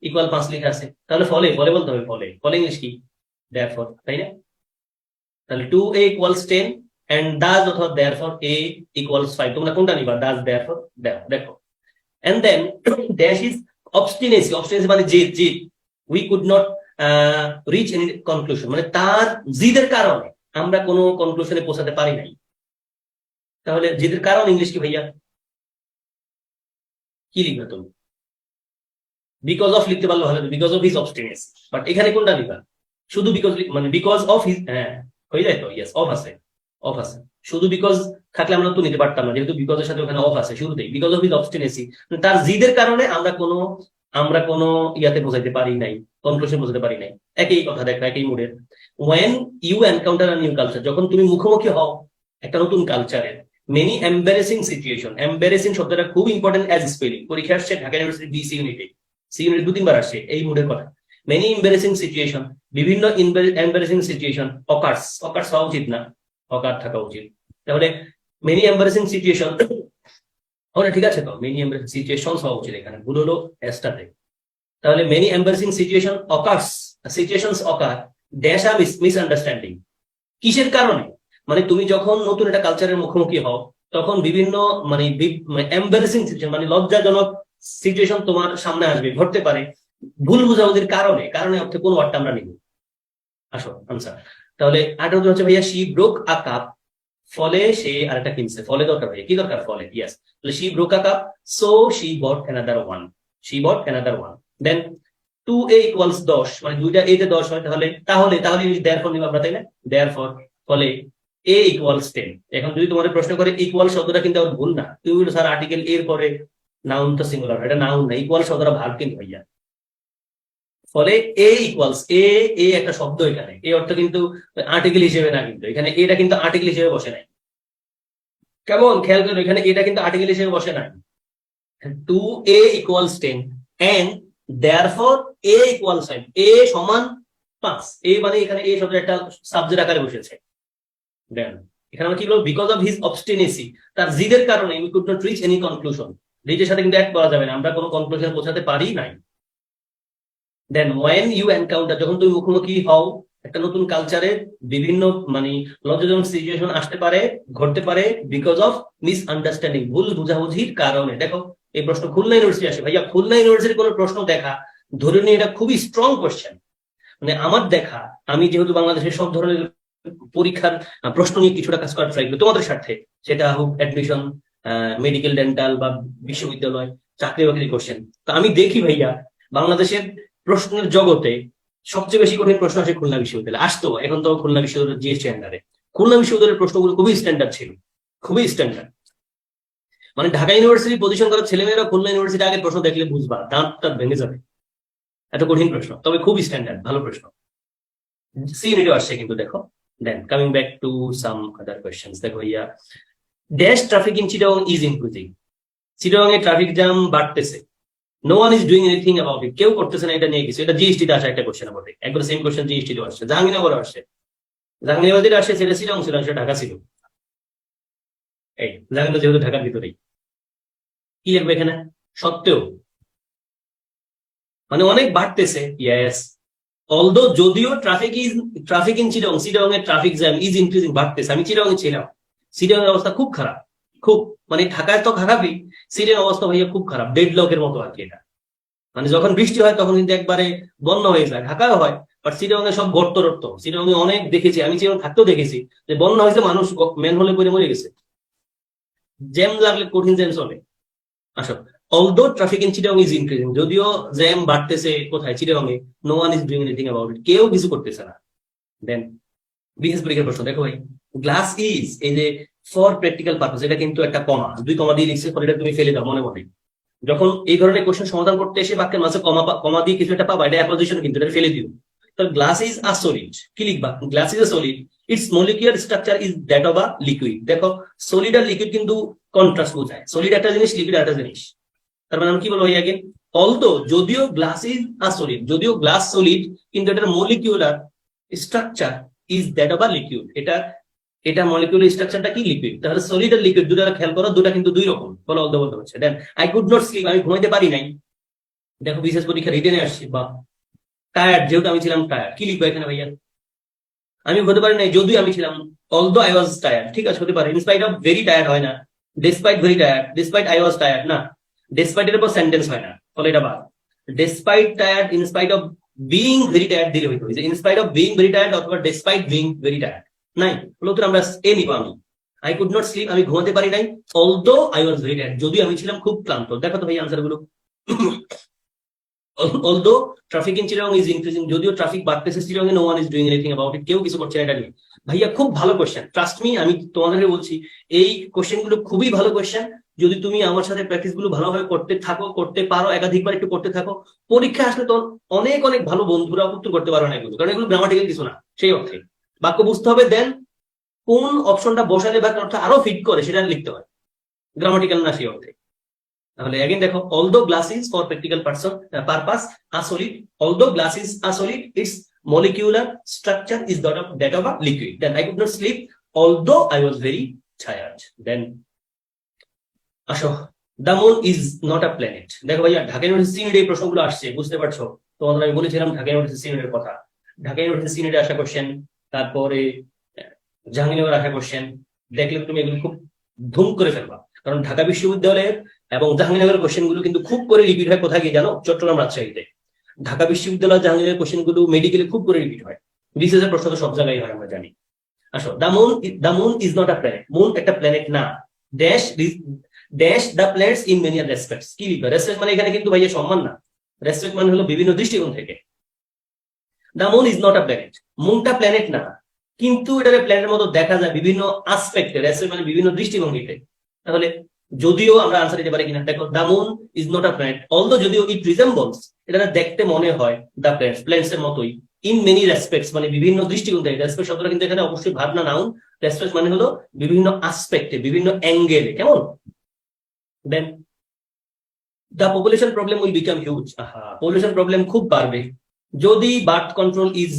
ইকুয়াল 5 লেখা আছে। তাহলে ফলে ফলে বলতে হবে, ফলে ফলে ইংলিশ কি? দেয়ারফর, তাই না? তাহলে 2A ইকুয়ালস 10 এন্ড ডাজ অথবা দেয়ারফর A ইকুয়ালস 5। তোমরা কোনটা নিবা? Thus, therefore? দেখো। And then dash is obstinacy, obstinacy মানে জিদ, জিদ। We could not reach any conclusion, মানে তার জিদের কারণে আমরা কোনো কনক্লুশনে পৌঁছাতে পারি নাই। তাহলে জিদের কারণ ইংলিশ কি ভাইয়া? কি লিখবে তুমি? বিকজ অফ লিখতে পারলো ভালো, বিকজ অফ হিজ অবস্টিনেসি। বাট এখানে কোনটা লিখবা? শুধু বিকজ, মানে বিকজ অফ হিজ, হ্যাঁ হয়ে যায় তো, ইয়েস, অফ আছে, অফ আছে। শুধু বিকজ থাকলে আমরা তো নিতে পারতাম না, যেহেতু বিকজের সাথে ওখানে অফ আছে শুরুতেই। বিকজ অফ হিজ অবস্টিনেসি, তার জিদের কারণে আমরা কোনো ইয়াতে বোঝাইতে পারি নাই, কনক্লুশন বোঝাতে পারি নাই। একই কথা দেখো, একই মুডের। When you encounter a new culture, যখন তুমি মুখোমুখি হও একটা নতুন কালচারের। মেনি এম্বারেসিং সিচুয়েশন, এম্বারেসিং শব্দটা খুব ইম্পর্টেন্ট অ্যাজ স্পেলিং। পরীক্ষা আসছে ঢাকা ইউনিভার্সিটি BC ইউনিটে, সি ইউনিট 2-3 বার আসছে এই মুডের কথা। মেনি এম্বারেসিং সিচুয়েশন, বিভিন্ন এম্বারেসিং সিচুয়েশন। অকার্স, অকার্স হওয়া উচিত না, অকার থাকা উচিত। তাহলে মেনি এম্বারেসিং সিচুয়েশন, ওটা ঠিক আছে তো, মেনি এম্বারেসিং সিচুয়েশন হওয়া উচিত, এখানে ভুল হলো এসটাতে। তাহলে many embarrassing situation occurs, situations ochre dash a misunderstanding. কিসের কারণে? মানে তুমি যখন নতুন একটা কালচারের মুখোমুখি হও, তখন বিভিন্ন মানে এম্বারেসিং সিচুয়েশন, মানে লজ্জাজনক সিচুয়েশন তোমার সামনে আসবে, ঘটতে পারে ভুল বুঝাবুঝির কারণে। কারণে অর্থে কোন ওয়ার্ডটা আমরা নিব? আসো আনসার। তাহলে আরেকটা হচ্ছে ভাইয়া শি ব্রোক আ কাপ, ফলে সে আরেকটা কিনছে। ফলে দরকার ভাইয়া, কি দরকার? ফলে, ইয়েস। তাহলে she broke a cup, so she bought another one, she bought another one. Then 2A equals 10, মানে দুইটা এ তে 10 হয়, তাহলে তাহলে তাহলে দেয়ারফর নিব আমরা, তাই না? দেয়ারফর ফলে A ইকুয়ালস 10। এখন যদি তোমাদের প্রশ্ন করে ইকুয়াল শব্দটা কিন্তু আর ভুল না, তুমি বলো স্যার আর্টিকেল এর পরে নাউন তো সিঙ্গুলার, এটা নাউন না, ইকুয়াল শব্দটা ভার্ব কিন্তু ভাইয়া। ফলে এ ইকুয়ালস এ একটা শব্দ, এখানে এ অর্থ কিন্তু আর্টিকেল হিসেবে না, কিন্তু এখানে এটা কিন্তু আর্টিকেল হিসেবে বসে নাই। কেমন খেয়াল করো, এখানে এটা কিন্তু আর্টিকেল হিসেবে বসে নাই। 2a equals 10 and therefore a equals 5, a সমান 5, a মানে এখানে a শব্দ একটা সাবজেক্ট আকারে বসেছে। দেন এখানে আমরা কি বলবো, বিকজ অফ হিজ অবস্টিনেসি, তার জিদের কারণে we could not reach any conclusion, রিচের সাথে কিন্তু এক করা যাবে না, আমরা কোনো কনক্লুশন পৌঁছাতে পারি নাই। দেন ওয়েন ইউ এনকাউন্টার, যখন তুমি মুখোমুখি হও একটা নতুন কালচারের বিভিন্ন মানে লজ্জাজনক সিচুয়েশন আসতে পারে, ঘটতে পারে বিকজ অফ মিস আন্ডারস্ট্যান্ডিং, ভুল বুঝাবুঝির কারণে। দেখো এই প্রশ্ন খুলনা ইউনিভার্সিটি আসে, ভাইয়া খুলনা ইউনিভার্সিটির কোনো প্রশ্ন দেখা, ধরে নিয়ে এটা খুবই স্ট্রং কোশ্চেন। মানে আমার দেখা, আমি যেহেতু বাংলাদেশের সব ধরনের পরীক্ষার প্রশ্ন নিয়ে কিছুটা কাজ করার ট্রাই করি তোমাদের স্বার্থে, সেটা হোক অ্যাডমিশন, মেডিকেল, ডেন্টাল বা বিশ্ববিদ্যালয়, চাকরি বাকরি কোশ্চেন, তো আমি দেখি ভাইয়া বাংলাদেশের প্রশ্নের জগতে সবচেয়ে বেশি কঠিন প্রশ্ন আসে খুলনা বিশ্ববিদ্যালয়ে আসতো। এখন তো খুলনা বিশ্ববিদ্যালয়ের জিএস স্ট্যান্ডার্ডে খুলনা বিশ্ববিদ্যালয়ের প্রশ্নগুলো খুবই স্ট্যান্ডার্ড ছিল, খুবই স্ট্যান্ডার্ড। মানে ঢাকা ইউনিভার্সিটি পজিশন করার ছেলেমেয়েরা খুলনা ইউনিভার্সিটি আগে প্রশ্ন দেখলে বুঝবা দাঁতটা ভেঙে যাবে, এত কঠিন প্রশ্ন, তবে খুবই স্ট্যান্ডার্ড, ভালো প্রশ্ন। সি ইউনিটও আসছে কিন্তু দেখো। Then coming back to some other questions, দেখো ইয়া dash traffic in Chittagong is increasing, Chittagong এ ট্রাফিক জ্যাম বাড়তেছে, no one is doing anything about it, কেউ করতেছে না এটা নিয়ে কিছু। এটা জিএসটি তে আসা একটা কোশ্চেন বটে, একবার সেম কোশ্চেন জিএসটি তে আসছে, জাহাঙ্গীরনগরে আসছে, জাহাঙ্গীরনগরে আসছে, সেটা চিটাগং ছিল, সেটা ঢাকা ছিল। এই জাহাঙ্গীরনগর যেহেতু ঢাকার ভিতরেই, কি লিখবে এখানে, সত্ত্বেও, মানে অনেক বাড়তেছে, ইয়েস। অলদো যদিও ট্রাফিক ইন চিটাগং এর ট্রাফিক জ্যাম ইজ ইনক্রিজিং, বাড়তেছে। আমি চিটাগং এ ছিলাম, চিটাগং এর অবস্থা খুব খারাপ, খুব, মানে ঢাকায় তো খারাপই, চিটাগং অবস্থা ভাইয়া খুব খারাপ, ডেড লকের মতো আর কি। এটা মানে যখন বৃষ্টি হয় তখন কিন্তু একবারে বন্যা হয়ে যায়, ঢাকায় হয়, বাট চিটাগং এ সব গর্ত টর্ত, চিটাগং এ অনেক দেখেছি, আমি চিটাগং থাকতেও দেখেছি যে বন্যা হয়েছে, মানুষ ম্যান হলে পরে মরে গেছে, জ্যাম লাগলে কঠিন জ্যাম চলে। আসো, although traffic in Chittagong is increasing, যদিও জ্যাম বাড়তেছে কোথায়, চিটাগং এ, no one is doing anything about it, কেউ কিছু করতেছে না। দেন বিশেষ পরীক্ষার প্রশ্ন দেখো ভাই, গ্লাস ইজ, এই যে ফর প্র্যাকটিক্যাল পারপাস, এটা কিন্তু একটা কমা, 2 কমা দিয়ে লিখছে, পরে এটা তুমি ফেলে দাও মনে মনে। যখন এই ধরনের কোশ্চেন সমাধান করতে এসে বাক্যের মাঝে কমা দিয়ে কিছু একটা পাবা, এটা অ্যাপোজিশন, কিন্তু এটা ফেলে দিও। তো গ্লাস ইজ আ সলিড, কি লিখবা, glass is a solid, it's molecular structure is that of a liquid. দেখো সলিড আর লিকুইড কিন্তু কন্ট্রাস্ট বোঝায়, সলিড একটা জিনিস, লিকুইড একটা জিনিস। তার মানে আমি কি বলবো আগে, অলদো যদিও গ্লাস ইজ আ সলিড, যদিও গ্লাস সলিড, কিন্তু এটার molecular structure is that of a liquid, এটা মলিকিউলার স্ট্রাকচারটা কি, লিকুইড। তাহলে সলিড আর লিকুইড দুটো খেয়াল করো, দুটো কিন্তু 2 রকম, বলো অলদো বলতে হচ্ছে। Then I could not sleep, আমি ঘুমাইতে পারি নাই, দেখো বিশেষ পরীক্ষা রিটেনে আসছি, বা টায়ার্ড, যেহেতু আমি ছিলাম টায়ার্ড, কি লিখবো এখানে ভাইয়া, আমি হতে পারি নাই যদিও আমি ছিলাম, অলদো আই ওয়াজ টায়ার্ড, ঠিক আছে হতে পারে, ইনস্পাইট অফ ভেরি টায়ার্ড হয় না, despite very tired, despite I was tired না, ডিসপাইট এর উপর সেন্টেন্স হয় না, ফলে এটা বাদ। Despite tired, in spite of being very tired দিলে হইতো, in spite of being very tired অথবা ডিসপাইট বিং ভেরি টায়ার্ড, নাই হলো তো আমরা এ নিব। আমি আই কুড নট স্লিপ, আমি ঘুমাতে পারি নাই, although I was very tired, যদিও আমি ছিলাম খুব ক্লান্ত। দেখো তো ভাই আনসার গুলো, although traffic in Chittagong is increasing, যদিও ট্রাফিক বাড়তেছে চিটাগং এ, no one is doing anything about it, কেউ কিছু করছে না এটা নিয়ে। ভাইয়া খুব ভালো কোশ্চেন, ট্রাস্ট মি, আমি তোমাদেরকে বলছি এই কোশ্চেন গুলো খুবই ভালো কোশ্চেন। যদি তুমি আমার সাথে প্র্যাকটিস গুলো ভালোভাবে করতে থাকো, করতে পারো, একাধিকবার একটু করতে থাকো, পরীক্ষা আসলে তো অনেক অনেক ভালো বন্ধুরা উত্তর করতে পারো না এগুলো, কারণ এগুলো গ্রামাটিক্যাল কিছু না, সেই অর্থে বাক্য বুঝতে হবে, দেন কোন অপশনটা বসালে বাক্যের অর্থ আরো ফিট করে সেটা লিখতে হয়, গ্রামাটিক্যাল না সেই অর্থে। তাহলে এগেন দেখো, although glass is for practical purpose a solid, although glass is a solid, it's molecular structure is that of a liquid. Then I could not sleep although I was very tired. Then আসো, the moon is not a planet. দেখো ভাইয়া Dhaka university সিনেটে এই প্রশ্নগুলো আসছে, বুঝতে পারছো, তোমাদের আমি বলেছিলাম ঢাকা ইউনিভার্সিটি সিনেটের কথা, ঢাকা ইউনিভার্সিটি সিনেটে আসা কোশ্চেন, তারপরে জাহাঙ্গীরনগর আসা কোশ্চেন, দেখলে তুমি এগুলো খুব ধুম করে ফেলবা, কারণ ঢাকা বিশ্ববিদ্যালয়ের এবং জাহাঙ্গীরনগরের কোশ্চেন গুলো কিন্তু খুব করে রিপিট হয়, কোথায় গিয়ে জানো, চট্টগ্রাম রাজশাহীতে। ঢাকা বিশ্ববিদ্যালয় জাহাঙ্গীরনগরের কোশ্চেন গুলো মেডিকেলে খুব করে রিপিট হয়, বিসিএস এর প্রশ্ন তো সব জায়গায় হয় আমরা জানি। আসো, the moon is not a planet, moon একটা প্ল্যানেট না, dash dash the planets in many respects, কি লিখবে, রেসপেক্ট মানে এখানে কিন্তু ভাইয়া সম্মান না, রেসপেক্ট মানে হলো বিভিন্ন দৃষ্টিকোণ থেকে। The moon is not a planet, মুনটা প্ল্যানেট না, কিন্তু এটাকে প্ল্যানেটের মতো দেখা যায় বিভিন্ন আসপেক্টে, রেসপেক্ট মানে বিভিন্ন দৃষ্টিভঙ্গিতে। তাহলে যদিও আমরা আনসার দিতে পারি কিনা, দেখো the moon is not a planet, although যদিও ইট রিজেম্বলস, এটা দেখতে মনে হয় দ্য প্লেন্স এর মতোই ইন মেনি রেসপেক্টস, মানে বিভিন্ন দৃষ্টিকোণ থেকে। রেসপেক্ট শব্দটা কিন্তু এখানে অবশ্যই ভার্ব না নাউন। রেসপেক্ট মানে হলো বিভিন্ন আসপেক্টে, বিভিন্ন অ্যাঙ্গেলে, কেমন। Then the population problem will become huge. Population problem খুব বাড়বে যদি বার্থ কন্ট্রোল ইজ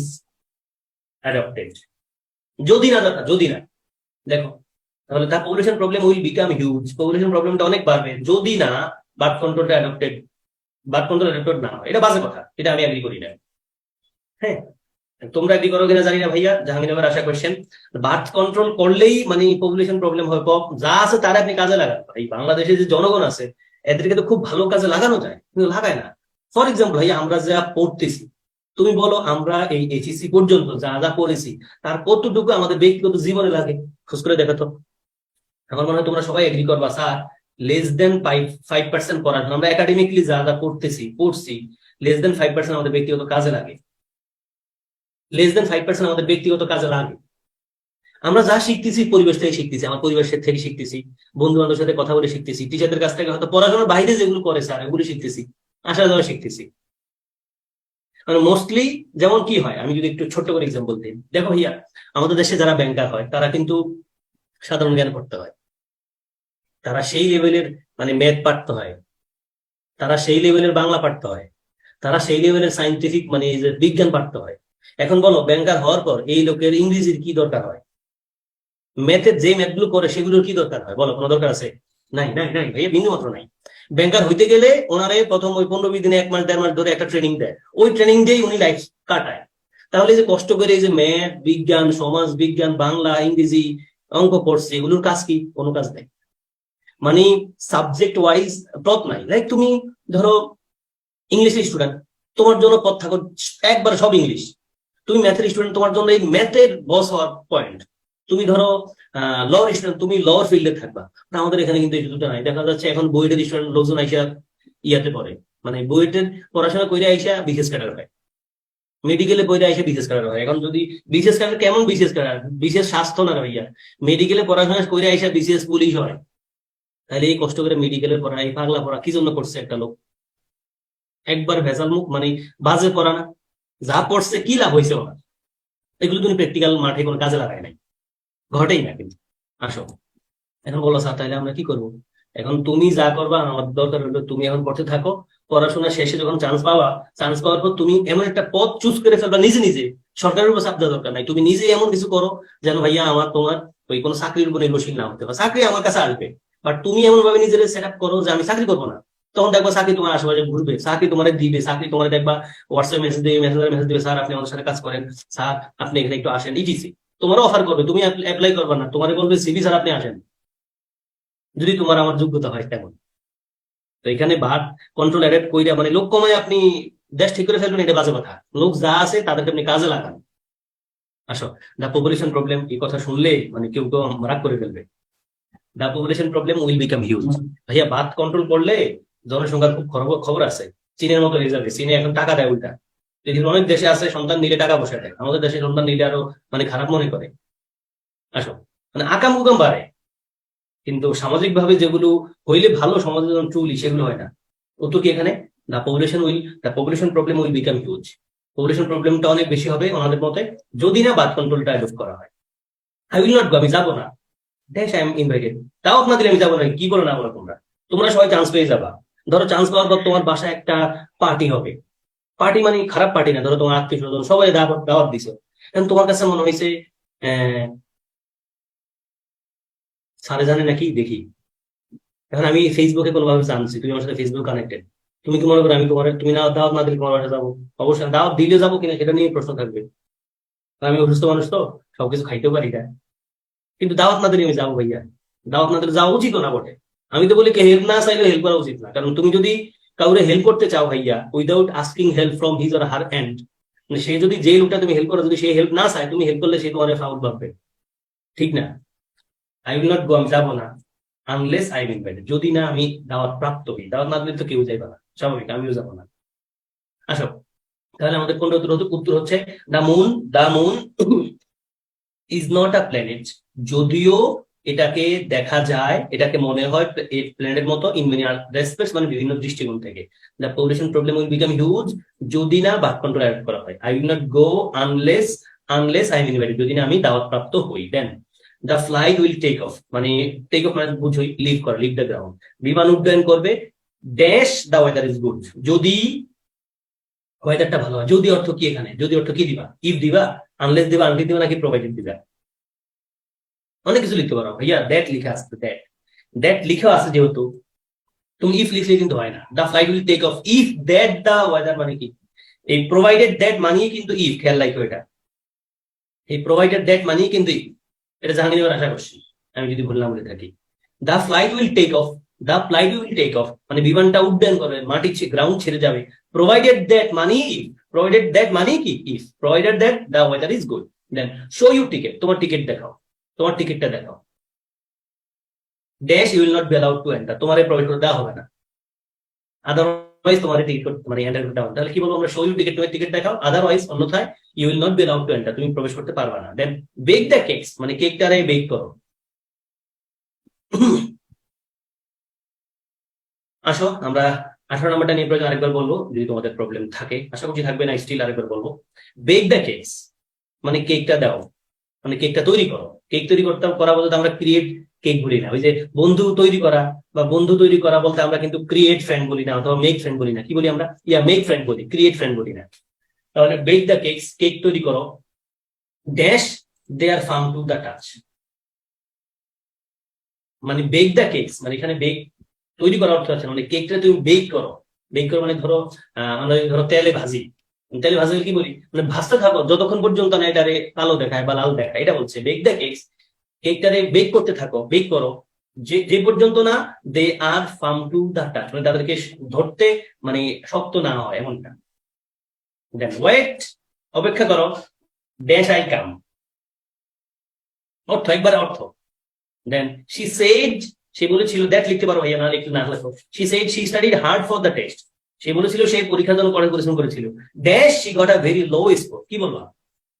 অ্যাডপ্টেড। যদি না, যদি না, দেখো তাহলে the population problem will become huge, population প্রবলেমটা অনেক বাড়বে যদি না বার্থ কন্ট্রোলটা অ্যাডপ্টেড, বার্থ কন্ট্রোল অ্যাডপ্টেড না হয়। এটা বাজে কথা, এটা আমি এগ্রি করি না। হ্যাঁ, তোমরা এগ্রি করো কিনা জানি না ভাইয়া। জাহাঙ্গীর আশা কোয়েশ্চেন, বার্থ কন্ট্রোল করলেই মানে পপুলেশন প্রবলেম হয়? যা আছে তারা আপনি কাজে লাগান ভাই। বাংলাদেশে যে জনগণ আছে এদেরকে তো খুব ভালো কাজে লাগানো যায়, কিন্তু লাগায় না। ফর এক্সাম্পল ভাইয়া, আমরা যা পড়তেছি, তুমি বলো আমরা এই এইচএসসি পর্যন্ত যা যা পড়েছি তার কতটুকু আমাদের ব্যক্তিগত জীবনে লাগে, খোঁজ করে দেখো তো। আমার মনে হয় তোমরা সবাই এগ্রি করবা, স্যার লেস দেন 5% করার জন্য আমরা একাডেমিকলি যা যা পড়ছি লেস দেন 5% আমাদের ব্যক্তিগত কাজে লাগে। লেস দেন 5% আমাদের ব্যক্তিগত কাজে লাগে। আমরা যা শিখতেছি পরিবেশ থেকে শিখতেছি, আমার পরিবেশের থেকে শিখতেছি, বন্ধু বান্ধবের সাথে কথা বলে শিখতেছি, টিচারদের কাছ থেকে হয়তো পড়াশোনার বাইরে যেগুলো করে স্যার এগুলো শিখতেছি, আসা যাওয়া শিখতেছি। মানে মোস্টলি যেমন কি হয়, আমি যদি একটু ছোট্ট করে এক্সাম্পল দিই, দেখো ভাইয়া আমাদের দেশে যারা ব্যাংকার হয় তারা কিন্তু সাধারণ জ্ঞান পড়তে হয়, তারা সেই লেভেলের মানে ম্যাথ পারতে হয়, তারা সেই লেভেলের বাংলা পারতে হয়, তারা সেই লেভেলের সাইন্টিফিক মানে এই যে বিজ্ঞান পারতে হয়। এখন বলো ব্যাংকার হওয়ার পর এই লোকের ইংরেজির কি দরকার হয়? ম্যাথের যে ম্যাথগুলো করে সেগুলোর কি দরকার হয় বলো? কোনো দরকার আছে? নাই নাই নাই ভাইয়া, বিন্দু মাত্র নাই। ব্যাংকার হইতে গেলে ওনারে প্রথম ওই 15-20 দিনে 1 মাস 1.5 মাস ধরে একটা ট্রেনিং দেয়, ওই ট্রেনিং দিয়েই উনি লাইফ কাটায়। তাহলে যে কষ্ট করে এই যে ম্যাথ, বিজ্ঞান, সমাজ বিজ্ঞান, বাংলা, ইংরেজি, অঙ্ক পড়ছে, এগুলোর কাজ কি? কোনো কাজ নেই। মানে সাবজেক্ট ওয়াইজ পথ নাই। লাইক তুমি ধরো ইংলিশের স্টুডেন্ট, তোমার জন্য পথ থাকো একবার সব ইংলিশ। তুমি ম্যাথের স্টুডেন্ট, তোমার জন্য এই ম্যাথের বস হওয়ার পয়েন্ট। তুমি ধরো ল স্টুডেন্ট, তুমি ল ফিল্ডে থাকবা। আমাদের এখানে কিন্তু এই দুটো নাই। দেখা যাচ্ছে এখন বুয়েটের স্টুডেন্ট লোকজন আইসা ইয়াতে পড়ে, মানে বুয়েটের পড়াশোনা করে আইসা বিশেষ ক্যাডার হয়, মেডিকেলে পড়ে আইসা বিশেষ ক্যাডার হয়। এখন যদি বিশেষ ক্যাডার কেমন বিশেষ ক্যাডার? বিশেষ স্বাস্থ্য না ভাইয়া, মেডিকেলে পড়াশোনা করে আইসা বিশেষ পুলিশ হয়। তাহলে এই কষ্ট করে মেডিকেলে পড়া, এই পাগলা পড়া কি জন্য করছে একটা লোক? একবার ভেজাল মুখ, মানে বাজে পড়া না? যা পড়ছে কি লাভ হয়েছে ওনার? এগুলো তুমি প্র্যাকটিক্যাল মাঠে কোনো কাজে লাগায় নাই, ঘটেই না কিন্তু। আসো, এখন বলো স্যার তাহলে আমরা কি করবো? এখন তুমি যা করবা, আমার দরকার হলো তুমি এখন পড়তে থাকো, পড়াশোনা শেষে যখন চান্স পাওয়া, চান্স পাওয়ার পর তুমি এমন একটা পথ চুজ করে ফেলবা নিজে নিজে। সরকারের উপর চাপ দেওয়ার দরকার নাই, তুমি নিজে এমন কিছু করো যেন ভাইয়া আমার তোমার ওই কোনো চাকরির উপর নির্ভরশীল না হতে পারে। চাকরি আমার কাছে আসবে, বাট তুমি এমন ভাবে নিজের সেট আপ করো যে আমি চাকরি করবো না। তখন দেখবা চাকরি তোমার আশেপাশে ঘুরবে, চাকরি তোমার দিবে, চাকরি তোমার দেখবা হোয়াটসঅ্যাপ মেসেজ দেবে, মেসেজ দেবে, স্যার আপনি আমাদের সাথে কাজ করেন, স্যার আপনি এখানে একটু আসেন, ইটিসি। তোমারও অফার করবে, তুমি অ্যাপ্লাই করবে না, তোমার বলবে সিভি স্যার আপনি আসেন, যদি তোমার আমার যোগ্যতা হয় তেমন। তো এখানে ভাট কন্ট্রোল অ্যাডাপ্ট কইরা মানে লোক কমায় আপনি দেশ ঠিক করে ফেলবেন, এটা বাজে কথা। লোক যা আছে তাদেরকে আপনি কাজে লাগান। আসো, দ্য পপুলেশন প্রবলেম, এই কথা শুনলে মানে কেউ কেউ রাগ করে ফেলবে। The population problem will become huge. ভাইয়া বাদ কন্ট্রোল করলে জনসংখ্যার খুব খবর আছে। চীনের মতো হয়ে যাবে। চীনে এখন টাকা দেয় উল্টা। পৃথিবীর অনেক দেশে আছে সন্তান নিলে টাকা বসে দেয়, আমাদের দেশে সন্তান নিলে আরো মানে খারাপ মনে করে। আসো, মানে আকাম কুকাম বাড়ে, কিন্তু সামাজিক ভাবে যেগুলো হইলে ভালো সমাজের জন্য ট্রুলি, সেগুলো হয় না। উত্তর কি এখানে? The population problem will become huge. Population প্রবলেমটা অনেক বেশি হবে আমাদের মতে যদি না বার্থ কন্ট্রোলটা অ্যাডপ্ট করা হয়। আই উইল নট গো, আমি যাবো না। দেশ আই এম ইনভাইটেড, তাও আপনার দিলে আমি যাবো না। কি বলো না বলো তোমরা? তোমরা সবাই চান্স পেয়ে যাবা। ধরো চান্স পাওয়ার পর তোমার বাসায় একটা পার্টি হবে। পার্টি মানে খারাপ পার্টি না, ধরো তোমার আত্মীয় স্বজন সবাই দাওয়াত দাওয়াত দিছো। এখন তোমার কাছে মনে হয়েছে স্যারে জানে নাকি দেখি। এখন আমি ফেসবুকে কোনোভাবে জানছি তুমি আমার সাথে ফেসবুক কানেক্টেড, তুমি কি মনে করো আমি তোমার, তুমি না দাওয়াত না দিলে তোমার বাসায় যাবো? অবশ্যই দাওয়াত দিলে যাবো কিনা সেটা নিয়ে প্রশ্ন থাকবে। আমি অসুস্থ মানুষ তো, সবকিছু খাইতেও পারি না, কিন্তু দাওয়াত না দিলে আমি যাবো ভাইয়া। দাওয়াত না দিলে যাওয়া উচিত না বটে। আমি তো বলি হেল্প না চাইলে হেল্প করা উচিত না, কারণ তুমি যদি কাউরে হেল্প করতে চাও ভাইয়া without asking help from his or her end, মানে সে যদি যে লোকটা তুমি হেল্প করো যদি সে হেল্প না চায়, তুমি হেল্প করলে সে তোমার ফাউল ভাববে, ঠিক না? আই উইল নট গো, আমি যাবো না আনলেস আই এম ইনভাইটেড, যদি না আমি দাওয়াত প্রাপ্ত হই। দাওয়াত না দিলে তো কেউ যাইবে না, স্বাভাবিক, আমিও যাবো না। আসো, তাহলে আমাদের কোনটা উত্তর হচ্ছে the moon is not a planet. যদিও এটাকে দেখা যায়, এটাকে মনে হয় প্ল্যানেটের মতো ইন মেনি রেসপেক্টস, মানে বিভিন্ন দৃষ্টিকোণ থেকে। The population problem will become huge যদি না বার্থ কন্ট্রোল অ্যাড করা হয়। I will not go unless I am invited, যদি না আমি দাওয়াত প্রাপ্ত হই। Then the flight will take off, মানে টেক অফ মানে বুঝোই লিভ করা, লিভ দ্য গ্রাউন্ড। বিমান উড্ডয়ন করবে dash the weather is good, যদি ওয়েদারটা ভালো হয়। যদি অর্থ কি এখানে, যদি অর্থ কি দিবা, ইফ দিবা, আনলেস দিবা, আনটিল দিবা, নাকি প্রোভাইডেড দিবা, অনেক কিছু লিখতে পারো ভাইয়া। দ্যাট লিখা আছে, দ্যাট লিখা আছে, যেহেতু তুমি ইফ লিখলে কিন্তু হয় না। The flight will take off if that the weather, মানে কি এই প্রোভাইডেড দ্যাট মানিয়ে কিন্তু ইফ, খেয়াল রাখো এটা, এই প্রোভাইডেড দ্যাট মানিয়ে কিন্তু ইফ। এটা জাহাঙ্গীর আশা করছি, আমি যদি ভুল না বলে থাকি। The flight will take off, the flight will take off মানে বিমানটা উড্ডয়ন করবে, মাটি গ্রাউন্ড ছেড়ে যাবে। Provided that money if, provided that money কি if, provided that the weather is good. Then show you ticket, তোমার টিকিট দেখাও, তোমার টিকিটটা দেখাও। Dash you will not be allowed to enter, তোমার প্রবেশ করতে দেওয়া হবে না, আদারওয়াইজ তোমার টিকিট মানে এন্টার করতে হবে। তাহলে কি বলবো আমরা, শো ইউ টিকেট, তোমার টিকিট দেখাও, আদারওয়াইজ অন্যথায় you will not be allowed to enter, তুমি প্রবেশ করতে পারবে না। দেন বেক দ্য কেকস, মানে কেকটারে বেক করো। আসো আমরা 18 নম্বরটা নিয়ে প্রয়োজন আরেকবার বলবো, যদি তোমাদের প্রবলেম থাকে, আশা করছি থাকবে না, স্টিল আরেকবার বলবো। বেক দ্য কেকস মানে কেকটা দাও, মানে কেকটা তৈরি করো। কেক তৈরি করতে করা বলতে আমরা ক্রিয়েট কেক বলি না, ওই যে বন্ধু তৈরি করা বা বন্ধু তৈরি করা বলতে আমরা কিন্তু ক্রিয়েট ফ্রেন্ড বলি না, অথবা মেক ফ্রেন্ড বলি না। কি বলি আমরা, মেক ফ্রেন্ড বলি, ক্রিয়েট ফ্রেন্ড বলি না। তাহলে বেক দ্য কেকস, কেক তৈরি করো। Dash they are firm to the touch, মানে বেক দ্য কেকস মানে এখানে বেক তৈরি করার অর্থ আছে, মানে কেকটা তুমি বেক করো। বেক করো মানে ধরো আমরা ধরো তেলে ভাজি, তেলে ভাজি কি বলি, মানে ভাজতে থাকো যতক্ষণ পর্যন্ত না এটারে কালো দেখায় বা লাল দেখায়, এটা বলছে বেক দ্য কেকস। কেকটারে বেক করতে থাকো, বেক করো, যে পর্যন্ত না they are firm to the touch, মানে তাদেরকে ধরতে মানে শক্ত না হয় এমনটা। দেন ওয়েট, অপেক্ষা করো। ড্যাশ আই কাম, অর্থ একবারে অর্থ। দেন শি সেড, সে বলেছিল, দ্যাট লিখতে পারো ভাইয়া, না লিখতে না লেখো। She said she studied hard for the test, সে বলেছিল সে পরীক্ষার জন্য কড়া পরিশ্রম করেছিল। Dash she got a very low score, কি বলবো,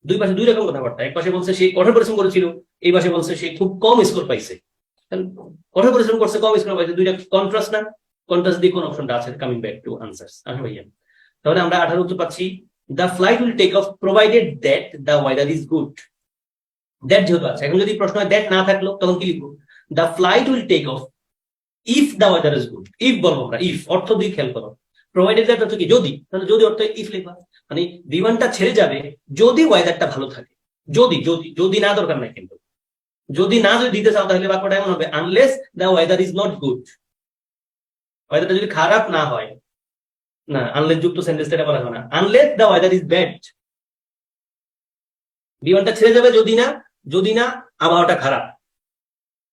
দুই পাশে দুই রকম কথাবার্তা। এক পাশে বলছে সে কঠোর পরিশ্রম করেছিল, এই পাশে বলছে সে খুব কম স্কোর পাইছে। কঠোর পরিশ্রম করছে, কম স্কোর পাইছে, দুইটা কন্ট্রাস্ট না? কন্ট্রাস্ট দিয়ে কোন অপশনটা আছে? Coming back to answers. আসো ভাইয়া, তাহলে আমরা 18 উত্তর পাচ্ছি। The flight will take off provided that the weather is good. That যেহেতু আছে, এখন যদি প্রশ্ন হয় দ্যাট না থাকলো তখন কি লিখবো? The flight will take off if the weather is good. If বলবো আমরা, ইফ অর্থ দিয়ে খেয়াল করো। প্রোভাইডেড দ্যাট অর্থ কি যদি, তাহলে যদি অর্থ ইফ লিখবা, মানে বিমানটা ছেড়ে যাবে যদি ওয়েদারটা ভালো থাকে। যদি যদি যদি না দরকার নাই, কিন্তু যদি না যদি দিতে চাও তাহলে বাক্যটা এমন হবে, unless the weather is not good. ওয়েদারটা যদি খারাপ না হয়, না আনলেস যুক্ত সেন্টেন্স এটা বলা হয় না, unless the weather is bad. বিমানটা ছেড়ে যাবে যদি না আবহাওয়াটা খারাপ।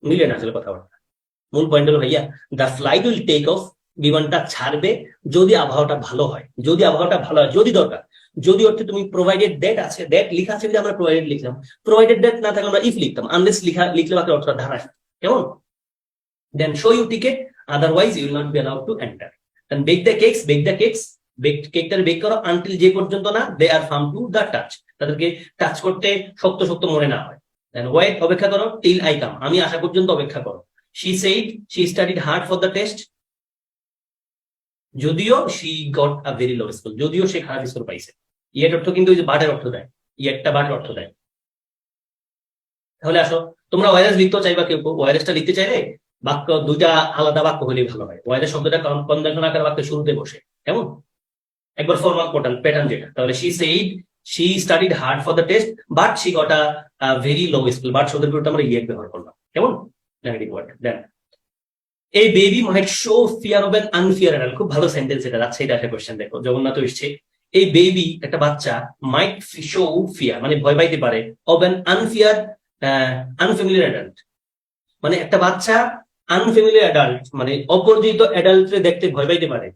মিলে না আসলে কথাবার্তা। মূল পয়েন্ট হলো ভাইয়া, the flight will take off, বিমানটা ছাড়বে যদি আবহাওয়াটা ভালো হয়। যদি আবহাওয়াটা ভালো হয়, যদি দরকার, যদি অর্থে তুমি প্রোভাইডেড দ্যাট আছে, দ্যাট লিখা আছে আমরা প্রোভাইডেড লিখলাম। প্রোভাইডেড দ্যাট না থাকলে আমরা ইফ লিখতাম, আনলেস লিখলে বাকি অর্থটা ধারা। কেমন? Then show you ticket, otherwise you will not be allowed to enter. Then bake the cakes, কেকটার বেক করো, আনটিল যে পর্যন্ত না they are firm to the touch, তাদেরকে টাচ করতে শক্ত শক্ত মনে না হয়। দেন ওয়েট, অপেক্ষা করো, টিল আই কাম, আমি আসা পর্যন্ত অপেক্ষা করো। She said she studied hard for the test, যদিও she got a very low score, যদিও সে খারাপ স্কোর পাইছে। ইয়ের অর্থ কিন্তু ওই যে বাটের অর্থ দেয়, ইয়েরটা বাটের অর্থ দেয়। তাহলে আসো, তোমরা ওয়াইরাস লিখতে চাইবা, কেউ ওয়াইরাসটা লিখতে চাইলে বাক্য দুইটা আলাদা বাক্য হলেই ভালো হয়। ওয়াইরাস শব্দটা কনভেনশন আকার বাক্যের শুরুতে বসে, কেমন একবার ফরমাল প্যাটার্ন যেটা। তাহলে she said she studied hard for the test but she got a very low score. But শব্দের বিরুদ্ধে আমরা ইয়েট ব্যবহার করলাম, কেমন নেগেটিভ ওয়ার্ড। দেন এই baby might show fear of an unfamiliar adult, খুব ভালো সেন্টেন্স এটা, যাচ্ছে এটা একটা কোশ্চেন। দেখো জগন্নাথ এসছে, এই বেবি একটা বাচ্চা মাইট শো ফিয়ার মানে ভয় পাইতে পারে, অফ অ্যান আনফ্যামিলিয়ার অ্যাডাল্ট, মানে একটা বাচ্চা আনফ্যামিলিয়ার অ্যাডাল্ট মানে অপরিচিত অ্যাডাল্টরে দেখতে ভয় পাইতে পারে।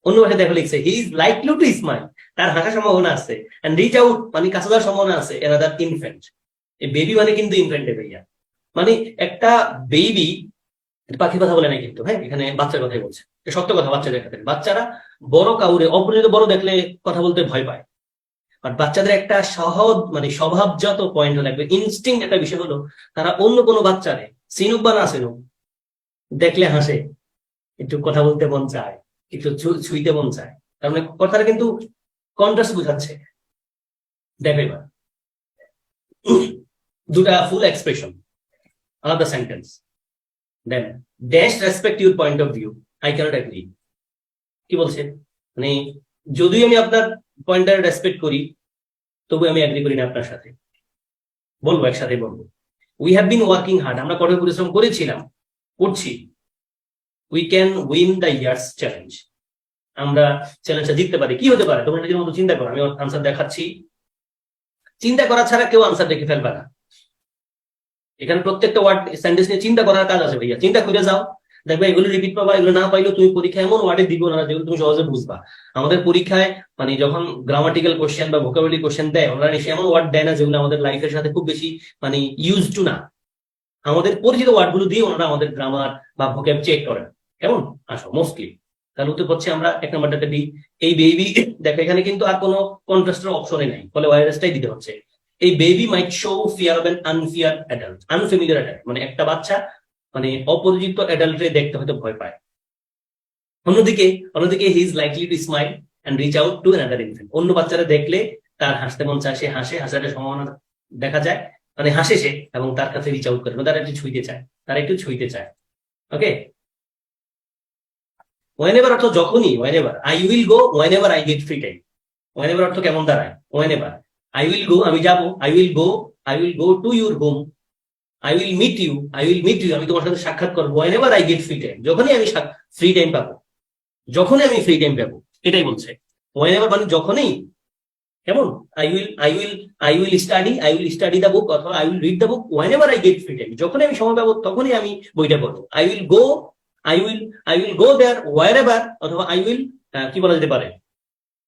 অন্য ভাষায় দেখো লিখছে হি ইজ লাইকলি টু স্মাইল, তার হাসার সম্ভাবনা আছে, এন্ড রিচ আউট মানে কাছে যাওয়ার সম্ভাবনা আছে অ্যানাদার ইনফ্যান্ট। এই বেবি মানে কিন্তু ইনফ্যান্টে ভাইয়া, মানে একটা বেবি পাখির কথা বলে নাই কিন্তু, হ্যাঁ এখানে বাচ্চার কথাই বলছে, সত্য কথা। বাচ্চাদের ক্ষেত্রে বাচ্চারা বড় কাউরে অপরিচিত বড় দেখলে কথা বলতে ভয় পায়। আর বাচ্চাদের একটা সহজ মানে স্বভাবজাত পয়েন্ট হলো, ইনস্টিংক্ট একটা বিষয় হলো, তারা অন্য কোনো বাচ্চারে চিনুক বা না চিনুক, দেখলে হাসে, একটু কথা বলতে মন চায়, একটু ছুঁইতে মন চায়, তার মানে কথাটা কিন্তু কন্ট্রাস্ট বুঝাচ্ছে। দেখো এবার দুটা ফুল expression, another sentence. Then dash respect your point of view, I cannot agree. কি বলছে, মানে যদিও আমি আপনার পয়েন্টটা রেসপেক্ট করি, তবু আমি এগ্রি করি না আপনার সাথে। বলবো, একসাথে বলবো। We have been working hard, আমরা কঠোর পরিশ্রম করেছিলাম, করছি। We can win the years challenge, আমরা চ্যালেঞ্জটা জিততে পারি। কি হতে পারে তোমরা নিজের মতো চিন্তা করো, আমি আনসার দেখাচ্ছি। চিন্তা করা ছাড়া কেউ আনসার দেখে ফেলবে না। এখানে প্রত্যেকটা ওয়ার্ড সেন্টেন্স নিয়ে চিন্তা করার কাজ আছে ভাইয়া, চিন্তা করে যাও, দেখবে এগুলো রিপিট পাবা, এগুলো না পাইলেও তুমি পরীক্ষায় এমন ওয়ার্ডে দিব না যেগুলো তুমি সহজে বুঝবা। আমাদের পরীক্ষায় মানে যখন গ্রামাটিক্যাল কোশ্চেন বা ভোকাবুলারি কোশ্চেন দেয়, ওনারা নিশ্চয়ই এমন ওয়ার্ড দেয় না যেগুলো আমাদের লাইফের সাথে খুব বেশি মানে ইউজ টু না। আমাদের পরিচিত ওয়ার্ড গুলো দিয়ে ওনারা আমাদের গ্রামার বা ভোকাব চেক করেন। কেমন আসো মোস্টলি, তাহলে উত্তর হচ্ছে আমরা এক নম্বরটাতে দিই এই বেবি। দেখো এখানে কিন্তু আর কোনো কন্ট্রাস্টের অপশনই নাই, ফলে ওয়াইরাসটাই দিতে হচ্ছে। এই baby might show fear of an unfamiliar adult, unfamiliar adult, মানে একটা বাচ্চা মানে অপরিচিত অ্যাডাল্টরে দেখতে হয়তো ভয় পায়। অন্যদিকে অন্যদিকে he is likely to smile and reach out to another infant, অন্য বাচ্চারা দেখলে তার হাসতে মন চায়, সে হাসে, হাসার সম্ভাবনা দেখা যায়, মানে হাসে সে এবং তার কাছে রিচ আউট করে, তারা একটু ছুঁইতে চায়, তারা একটু ছুঁইতে চায়। ওকে, whenever অর্থ যখনই, whenever I will go whenever I get free time, whenever অর্থ কেমন দাঁড়ায়, whenever I will go আমি যাব, I will go to your home, I will meet you, আমি তোমার সাথে সাক্ষাৎ করবো, whenever I get free time, যখনই আমি ফ্রি টাইম পাবো, যখনই আমি ফ্রি টাইম পাবো, এটাই বলছে। whenever মানে যখনই, কেমন I will study the book অথবা I will read the book whenever I get free time, যখনই আমি সময় পাবো তখনই আমি বইটা পড়বো। I will go there wherever অথবা কি বলা যেতে পারে,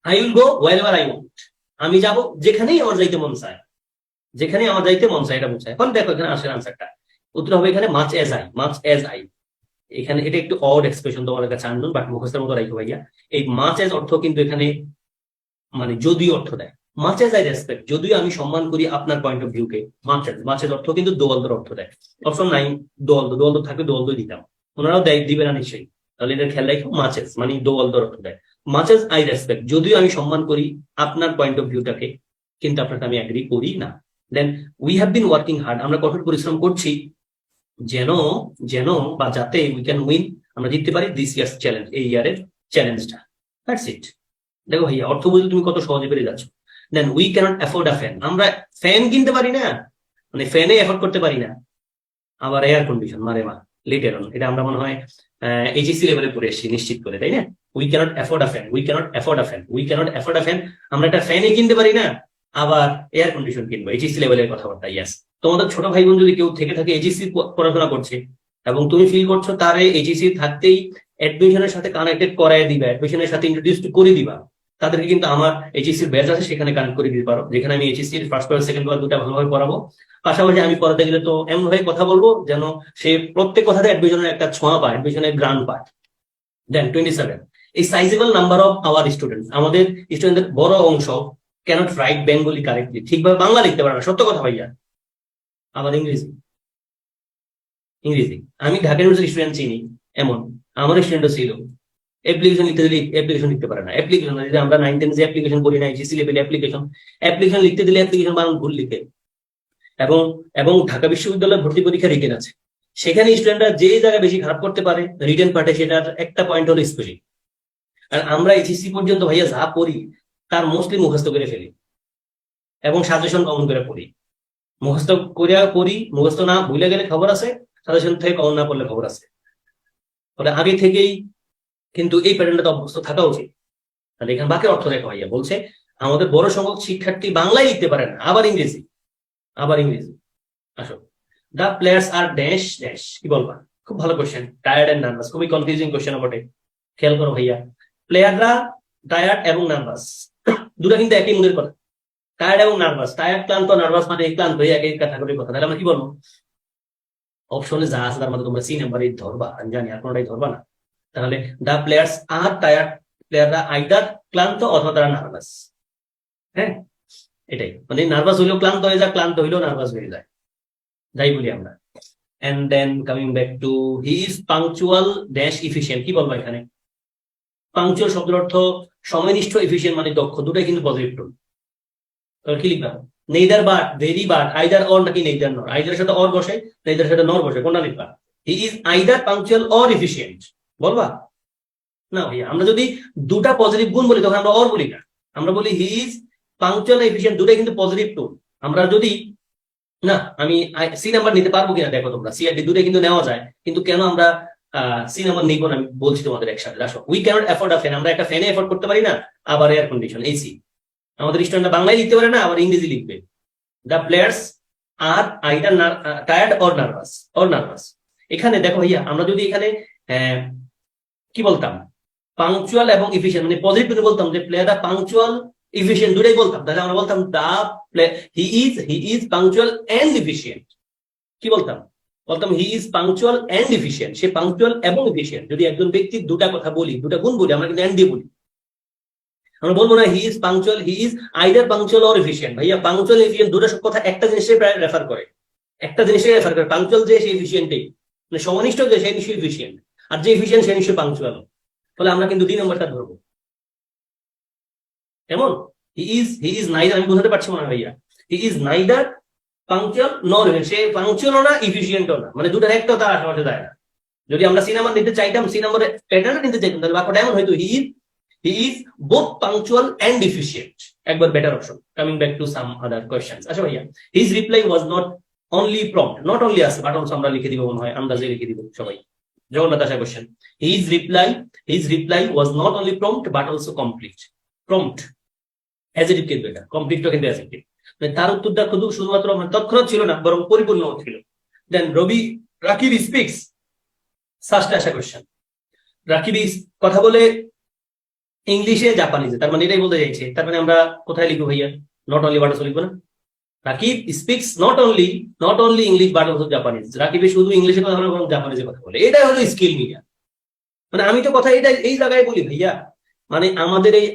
I will go wherever I want, আমি যাব যেখানেই আমার যাইতে মন চায়, যেখানে আমার যাইতে মন চায়, এটা বোঝায়। এখন দেখো এখানে আসলে আনসারটা উত্তর হবে এখানে মাচ এজ আই। এখানে এটা একটু অড এক্সপ্রেশন তোমাদের কাছে আনবেন, বাট মুখস্থের মতো রাখো ভাইয়া। এই মাচ এজ অর্থ কিন্তু এখানে মানে যদিও অর্থ দেয়, মাচ এজ আই রেসপেক্ট, যদিও আমি সম্মান করি আপনার পয়েন্ট অফ ভিউকে, মাচ এজ অর্থ কিন্তু দোয়ালদর অর্থ দেয়। অপশন নাই দোয়ালদ থাকলে দোয়ালদ দিতাম, ওনারাও দিবে না নিশ্চয়ই, তাহলে এটা খেয়াল রাখো, মাচ এজ মানে দোয়ালদর অর্থ দেয়। মাচ এজ আই রেসপেক্ট, যদিও আমি সম্মান করি আপনার পয়েন্ট অফ ভিউটাকে, কিন্তু আপনাকে আমি এগ্রি করি না। Then we have been working hard, আমরা কঠোর পরিশ্রম করছি যেন যেন বা যাতে উই ক্যান উইন, আমরা জিততে পারি দিস ইয়ার্স চ্যালেঞ্জ, এই ইয়ারের চ্যালেঞ্জটা। That's it. দেখো ভাইয়া অর্থ বুঝলে তুমি কত সহজে পেরে যাচ্ছ। Then we cannot afford a fan, আমরা ফ্যান কিনতে পারি না, মানে ফ্যানে অ্যাফোর্ড করতে পারি না। আবার এয়ার কন্ডিশন মারে মা লিটার অন, এটা আমরা মনে হয় এইচএসসি লেভেলে পড়ে এসেছি নিশ্চিত করে, তাই না? We cannot afford a fan, we cannot afford a fan, we cannot afford a fan, আমরা একটা ফ্যানই কিনতে পারি না, আবার এয়ার কন্ডিশন কিনবো, এইচএসসি লেভেলের কথাবার্তা। ইয়াস, তোমাদের ছোট ভাই বোন যদি কেউ থেকে থাকে এইচএসসি পড়াশোনা করছে এবং তুমি ফিল করছো তারে এইচএসসি থাকতেই অ্যাডমিশনের সাথে কানেক্টেড করায় দিবা, অ্যাডমিশনের সাথে ইন্ট্রোডিউস করে দিবা, তাদেরকে কিন্তু আমার এইচএসসির ব্যাচ আছে, সেখানে কানেক্ট করে দিতে পারো, যেখানে আমি এইচএসসির ফার্স্ট পেপার সেকেন্ড পেপার দুটা ভালোভাবে পড়াবো। পাশাপাশি আমি পড়াতে গেলে তো এমন ভাবে কথা বলবো যেন সে প্রত্যেক কথাতে অ্যাডমিশনের একটা ছোঁয়া পায়, অ্যাডমিশনের গ্রান্ট পায়। দেন 27, এই sizeable number of our students, আমাদের স্টুডেন্টদের বড় অংশ ক্যানট রাইট বেঙ্গলি কারেক্টলি, ঠিকভাবে বাংলা লিখতে পারে না, সত্য কথা ভাইয়া। আবার ইংরেজি, আমি ঢাকা ইউনিভার্সিটির স্টুডেন্ট চিনি এমন, আমার স্টুডেন্টও ছিল, অ্যাপ্লিকেশন লিখতে দিলে অ্যাপ্লিকেশন লিখতে পারে না। অ্যাপ্লিকেশন আমরা 9-10 যে অ্যাপ্লিকেশন করি না, এইচএসসি লেভেলে অ্যাপ্লিকেশন লিখতে দিলে অ্যাপ্লিকেশন বানান ভুল লিখে। এবং এবং ঢাকা বিশ্ববিদ্যালয়ের ভর্তি পরীক্ষা রিটেন আছে, সেখানে স্টুডেন্টরা যে জায়গায় বেশি খারাপ করতে পারে রিটেন পার্টে, সেটার একটা পয়েন্ট হলো স্পেলিং। আর আমরা এইচএসসি পর্যন্ত ভাইয়া যা পড়ি তার মোস্টলি মুখস্থ করে ফেলি এবং সাজেশন কমন করে পড়ি। মুখস্থ করে পড়ি, মুখস্থ না ভুলে গেলে খবর আছে, সাজেশন থেকে কমন না পড়লে খবর আছে। ফলে আগে থেকেই কিন্তু এই প্যাটার্নটা অভ্যস্ত থাকা উচিত। তাহলে এখানে বাকি অর্থ দেখো ভাইয়া, বলছে আমাদের বড় সংখ্যক শিক্ষার্থী বাংলায় লিখতে পারে না, আবার ইংরেজি। আসো, the players are dash dash, কি বলবা? খুব ভালো কোশ্চেন, টায়ার্ড এন্ড নার্ভাস, খুবই কনফিউজিং কোশ্চেন বটে। খেয়াল করো ভাইয়া, প্লেয়াররা টায়ার্ড এবং নার্ভাস দুটা কিন্তু একই মুখের কথা। টায়ার্ড এবং নার্ভাস, টায়ার্ড ক্লান্ত, নার্ভাস মানে ক্লান্ত হয়ে একই ক্যাটাগরির কথা। তাহলে আমরা কি বলবো? অপশনে যা আছে তার মধ্যে তোমরা সি নাম্বারই ধরবা, আমি জানি আর কোনটাই ধরবা না। তাহলে দ্য প্লেয়ার্স আর টায়ার্ড, প্লেয়াররা আইদার ক্লান্ত অথবা তারা নার্ভাস। হ্যাঁ, এটাই, মানে নার্ভাস হইলেও ক্লান্ত হয়ে যায়, ক্লান্ত হইলেও নার্ভাস হয়ে যায়, যাই বলি আমরা। and then coming back to he is punctual dash efficient কি বলবো এখানে পাংচুয়াল শব্দের অর্থ সময়নিষ্ঠ এফিশিয়েন্ট মানে দক্ষ দুটাই কিন্তু পজিটিভ টুল তাহলে কি লিখবা neither but very but either or নাকি নেইদার নর আইদার সাথে অর বসে নেইদার সাথে নর বসে কোনটা লিখবা he is either punctual or efficient বলবা না ভাইয়া আমরা যদি দুটা পজিটিভ গুণ বলি তখন আমরা অর বলি না আমরা বলি হি ইজ পাংচুয়াল এফিশিয়েন্ট দুটাই কিন্তু পজিটিভ টুল আমরা যদি না আমি সি নাম্বার নিতে পারবো কিনা দেখো তোমরা সি আর ডি দুটাই কিন্তু নেওয়া যায় কিন্তু কেন আমরা সি নাম্বার নিব না আমি বলছি তোমাদের একসাথে আসো we cannot afford a fan আমরা একটা ফ্যানে এফোর্ড করতে পারি না আবার এয়ার কন্ডিশন এসি আমাদের স্টুডেন্টরা বাংলায় লিখতে পারে না আবার ইংরেজি লিখবে the players are either tired or nervous এখানে দেখো ভাইয়া আমরা যদি এখানে কি বলতাম পাংচুয়াল এবং ইফিশিয়েন্ট মানে পজিটিভ বলতাম যে প্লেয়াররা পাংচুয়াল ইফিশিয়েন্ট দুটাই বলতাম তাহলে আমরা বলতাম he is punctual and efficient কি বলতাম he is punctual and efficient সে পাংচুয়াল এবং ইফিশিয়েন্ট যদি একজন ব্যক্তির দুটা কথা বলি দুটা গুণ বলি আমরা কিন্তু এন্ড দিয়ে বলি আমরা বলবো না হি is punctual he is either punctual or efficient ভাইয়া পাংচুয়াল এফিশিয়েন্ট দুটো কথা একটা জিনিসে প্রায় রেফার করে পাংচুয়াল যে সে এফিশিয়েন্টই মানে সমনিষ্ঠ যে সে নিশ্চয়ই এফিশিয়েন্ট আর যে এফিশিয়েন্ট সে নিশ্চয়ই পাংচুয়াল তাহলে আমরা কিন্তু 2 নম্বরটা ধরবো কেমন হি ইজ নাইদার আমি বোঝাতে পারছি মনে হয় ভাইয়া হি ইজ নাইদার পাংচুয়াল নর সে পাংচুয়ালও না এফিশিয়েন্টও না মানে দুটার একটা তার আশেপাশে যায় না যদি আমরা সি নাম্বার নিতে চাইতাম সি নাম্বারের প্যাটার্ন নিতে চাইতাম তাহলে বাক্যটা এমন হয়তো he is both punctual and efficient একবার better option coming back to some other questions আচ্ছা ভাইয়া his reply was not only prompt not only আছে বাট অলসো আমরা লিখে দিব মনে হয় আন্দাজে লিখে দিব সবাই জগন্নাথ আশা question his reply was not only prompt but also complete prompt adjective কিন্তু এটা কমপ্লিটও কিন্তু অ্যাডজেক্টিভ মানে তার উত্তরটা শুধুমাত্র মানে তৎক্ষণাৎ ছিল না বরং পরিপূর্ণ ছিল দেন রাকিব স্পিক্স ফার্স্ট আশা কোশ্চেন রাকিব কথা বলে ইংলিশে জাপানিজে তার মানে এটাই বলতে চাইছে তার মানে আমরা কোথায় লিখবো ভাইয়া নট অনলি বাট অলসো লিখবো না Rakib speaks not only English but also Japanese রাকিবে শুধু ইংলিশে কথা বলে বরং জাপানিজে কথা বলে এটাই হলো স্কিল মিডিয়া মানে আমি তো কথা এটা এই জায়গায় বলি ভাইয়া মানে আমাদের এই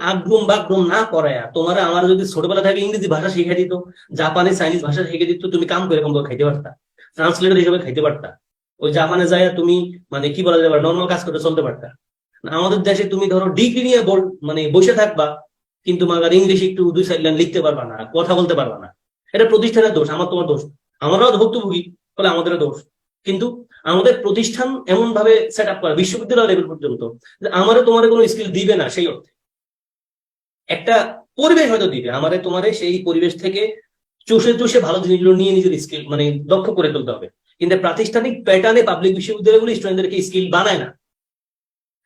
বাগ্রুম না করায়া তোমরা আমার যদি ছোটবেলা থেকে ইংরেজি ভাষা শিখে দিত জাপানি চাইনিজ ভাষা শিখে দিত তুমি কাম করে এরকম খাইতে পারতা ট্রান্সলেটর হিসেবে খাইতে পারতা ওই জাপানে যায় তুমি মানে কি বলা যাবে নর্মাল কাজ করে চলতে পারতা আমাদের দেশে তুমি ধরো ডিগ্রি নিয়ে মানে বসে থাকবা কিন্তু মাগার ইংলিশ একটু 2 লাইন লিখতে পারবা না কথা বলতে পারবা না এটা প্রতিষ্ঠানের দোষ আমার তোমার দোষ আমরাও ভুক্তভোগী ফলে আমাদেরও দোষ কিন্তু আমাদের প্রতিষ্ঠান এমন ভাবে সেট আপ করা বিশ্ববিদ্যালয় লেভেল পর্যন্ত যে আমারে তোমার কোনো স্কিল দিবে না সেই অর্থে একটা পরিবেশ হয়তো দিবে আমারে তোমারে সেই পরিবেশ থেকে চুষে ভালো জিনিসগুলো নিয়ে নিজের স্কিল মানে দক্ষ করে তুলতে হবে কিন্তু প্রাতিষ্ঠানিক প্যাটার্নে পাবলিক বিশ্ববিদ্যালয়গুলো স্টুডেন্টদেরকে স্কিল বানায় না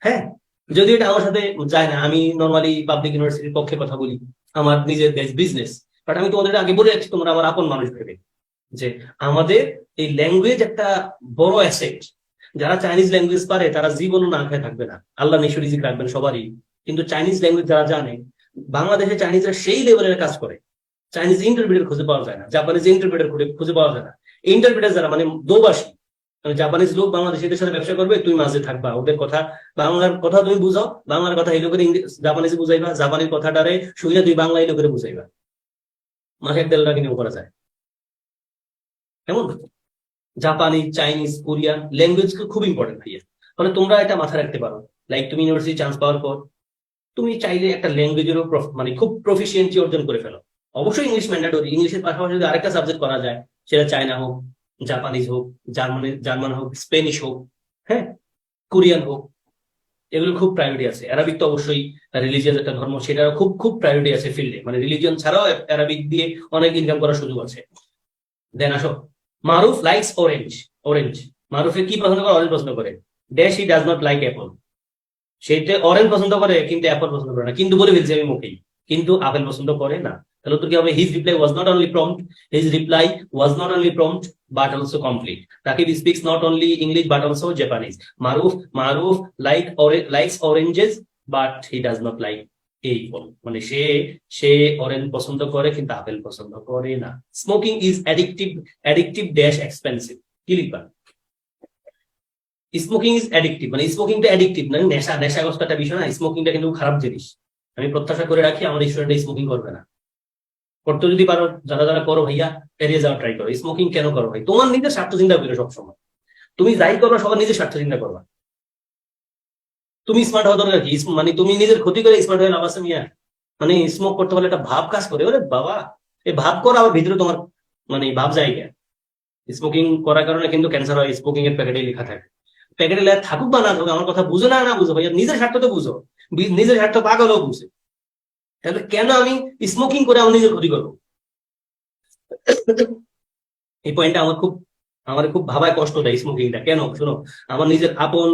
হ্যাঁ যদি এটা আমার সাথে যায় না আমি নর্মালি পাবলিক ইউনিভার্সিটির পক্ষে কথা বলি আমার নিজের বিজনেস বাট আমি তোমাদের আগে বলে যাচ্ছি তোমরা আমার আপন মানুষ ভেবে যে আমাদের এই ল্যাঙ্গুয়েজ একটা বড় অ্যাসেট যারা চাইনিজ ল্যাঙ্গুয়েজ পারে তারা জীবনও না খেয়ে থাকবে না আল্লাহ নিশ্চয় রিজিক রাখবেন সবারই কিন্তু চাইনিজ ল্যাঙ্গুয়েজ যারা জানে বাংলাদেশে চাইনিজরা সেই লেভেলের কাজ করে চাইনিজ ইন্টারপ্রিটার খুঁজে পাওয়া যায় না জাপানিজ ইন্টারপ্রিটার খুঁজে পাওয়া যায় না ইন্টারপ্রিটার যারা মানে দোবাসী জাপানিজ লোক বাংলাদেশিদের সাথে ব্যবসা করবে তুমি মাঝে থাকবা ওদের কথা বাংলার কথা তুমি বুঝাও বাংলার কথা এই লোকের জাপানিজে বুঝাইবা জাপানির কথাটারে শুইলে তুই বাংলা এই লোকের বুঝাইবা মাসে 1.5 লাখ নিয়েও করা যায় কেমন জাপানি চাইনিজ কোরিয়ান ল্যাঙ্গুয়েজ খুব ইম্পর্টেন্ট ভাইয়া ফলে তোমরা এটা মাথায় রাখতে পারো লাইক তুমি ইউনিভার্সিটি চান্স পাওয়ার পর তুমি চাইলে একটা ল্যাঙ্গুয়েজেরও মানে খুব প্রফিসিয়েন্সি অর্জন করে ফেলো অবশ্যই ইংলিশ ম্যান্ডেটরি ইংলিশের পাশাপাশি যদি আরেকটা সাবজেক্ট করা যায় সেটা চায়না হোক জাপানিজ হোক জার্মান হোক স্পেনিশ হোক হ্যাঁ কোরিয়ান হোক এগুলো খুব প্রায়োরিটি আছে অ্যারাবিক তো অবশ্যই রিলিজিয়াস একটা ধর্ম সেটারও খুব প্রায়োরিটি আছে ফিল্ডে মানে রিলিজিয়ন ছাড়াও অ্যারাবিক দিয়ে অনেক ইনকাম করার সুযোগ আছে দেন আসো মারুফ লাইকস অরেঞ্জ মারুফে কি পছন্দ করে অরেঞ্জ পছন্দ করে dash he does not like Apple সেটা অরেঞ্জ পছন্দ করে কিন্তু অ্যাপল পছন্দ করে না কিন্তু বলে ফেলছি আমি মুখেই কিন্তু আপেল পছন্দ করে না তাহলে তো কি হবে his reply was not only prompt but also complete Rakib speaks not only English but also Japanese Maruf likes oranges but he does not like apple মানে সে অরেঞ্জ পছন্দ করে কিন্তু আপেল পছন্দ করে না smoking is addictive dash expensive কি লিখবা স্মোকিং ইজ অ্যাডিকটিভ মানে স্মোকিংটা অ্যাডিকটিভ মানে নেশাগ্রস্ত একটা বিষয় না স্মোকিংটা কিন্তু খারাপ জিনিস আমি প্রত্যাশা করে রাখি আমার স্টুডেন্ট স্মোকিং করবে না করতে যদি পারো যারা করো ভাইয়া এড়িয়ে যাওয়া ট্রাই করো স্মোকিং কেন করো ভাই তোমার নিজের স্বার্থ চিন্তা করো সবসময় তুমি যাই করবা সবার নিজের স্বার্থ চিন্তা করবা। তুমি স্মার্ট হওয়া দরকার কি? মানে তুমি নিজের ক্ষতি করে স্মার্ট হয়ে লাভ আছে মিয়া? মানে স্মোক করতে হলে একটা ভাব কাজ করে, ওরে বাবা, এই ভাব করা আবার ভিতরে তোমার মানে ভাব জায়গা। স্মোকিং করার কারণে কিন্তু ক্যান্সার হয়, স্মোকিং এর প্যাকেটে লেখা থাকে। প্যাকেটে লেখা থাকুক বা না থাকুক, আমার কথা বুঝো না না বুঝো ভাইয়া, নিজের স্বার্থ তো বুঝো। নিজের স্বার্থ পাগলও বুঝে। তাহলে কেন আমি স্মোকিং করে আমার নিজের ক্ষতি করবো? এই পয়েন্টটা আমার খুব ভাবায় কষ্ট দেয় স্মোকিংটা। কেন শোনো, আমার নিজের আপন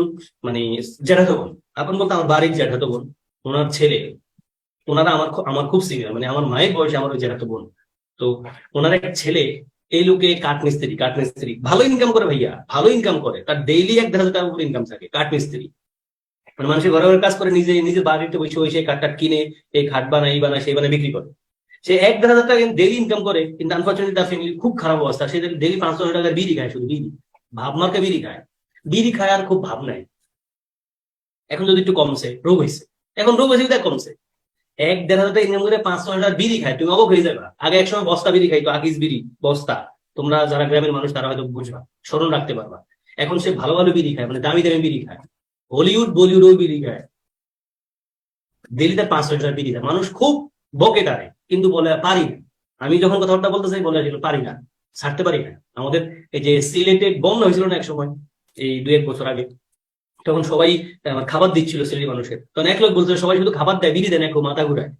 মানে জ্যাঠাতো বোন, আপন বলতে আমার বাড়ির জ্যাঠাতো বোন, ওনার ছেলে, ওনারা আমার খুব সিনিয়র, মানে আমার মায়ের বয়সে আমার ওই জ্যাঠাতো বোন। তো ওনার এক ছেলে, এই লোকে কাঠ মিস্ত্রি ভালো ইনকাম করে ভাইয়া, ভালো ইনকাম করে, তার ডেইলি 1,000 টাকার উপর ইনকাম থাকে। কাঠ মিস্ত্রি মানে মানুষের ঘরে ঘরে কাজ করে, নিজে নিজের বাড়িতে বসে বসে কাঠ টাট কিনে এই খাট বানায়, এই বানায়, সেই বানায় বিক্রি করে। সে 1,000 টাকা ডেইলি ইনকাম করে, কিন্তু আনফর্চুনেটলি তার ফ্যামিলি খুব খারাপ অবস্থা। সে ডেইলি 500 টাকার বিড়ি খায়, শুধু বিড়ি, ভাব মার্কা বিড়ি খায়। বিড়ি খায় আর খুব ভাব নাই। এখন যদি একটু কমছে, রোগ হয়েছে, এখন রোগ হয়েছে দেখ কমছে। 1-1,500 টাকা ইনকাম করে 500 টাকার বিড়ি খায়, তুমি অবাক হয়ে যাবে। আগে একসময় বস্তা বিড়ি খাইতো, আকিস বিড়ি বস্তা। তোমরা যারা গ্রামের মানুষ তারা হয়তো বুঝবা, স্মরণ রাখতে পারবা। এখন সে ভালো ভালো বিড়ি খায়, মানে দামি দামি বিড়ি খায়, হলিউড বলিউড ওই বিড়ি খায়। দিল্লিতে 500 টাকার বিড়ি খায়। মানুষ খুব বকে তারে, কিন্তু বলে পারি না। আমি যখন কথাবার্তা বলতে চাই বলে পারি না, ছাড়তে পারি না। আমাদের এই যে সিলেটে বন্যা হয়েছিল না এক সময়, এই 2-1 বছর আগে, তখন সবাই খাবার দিচ্ছিল সিলেটি মানুষের, তখন এক লোক বলছে সবাই শুধু খাবার দেয়, বিড়ি দেন, একটু মাথা ঘুরায়।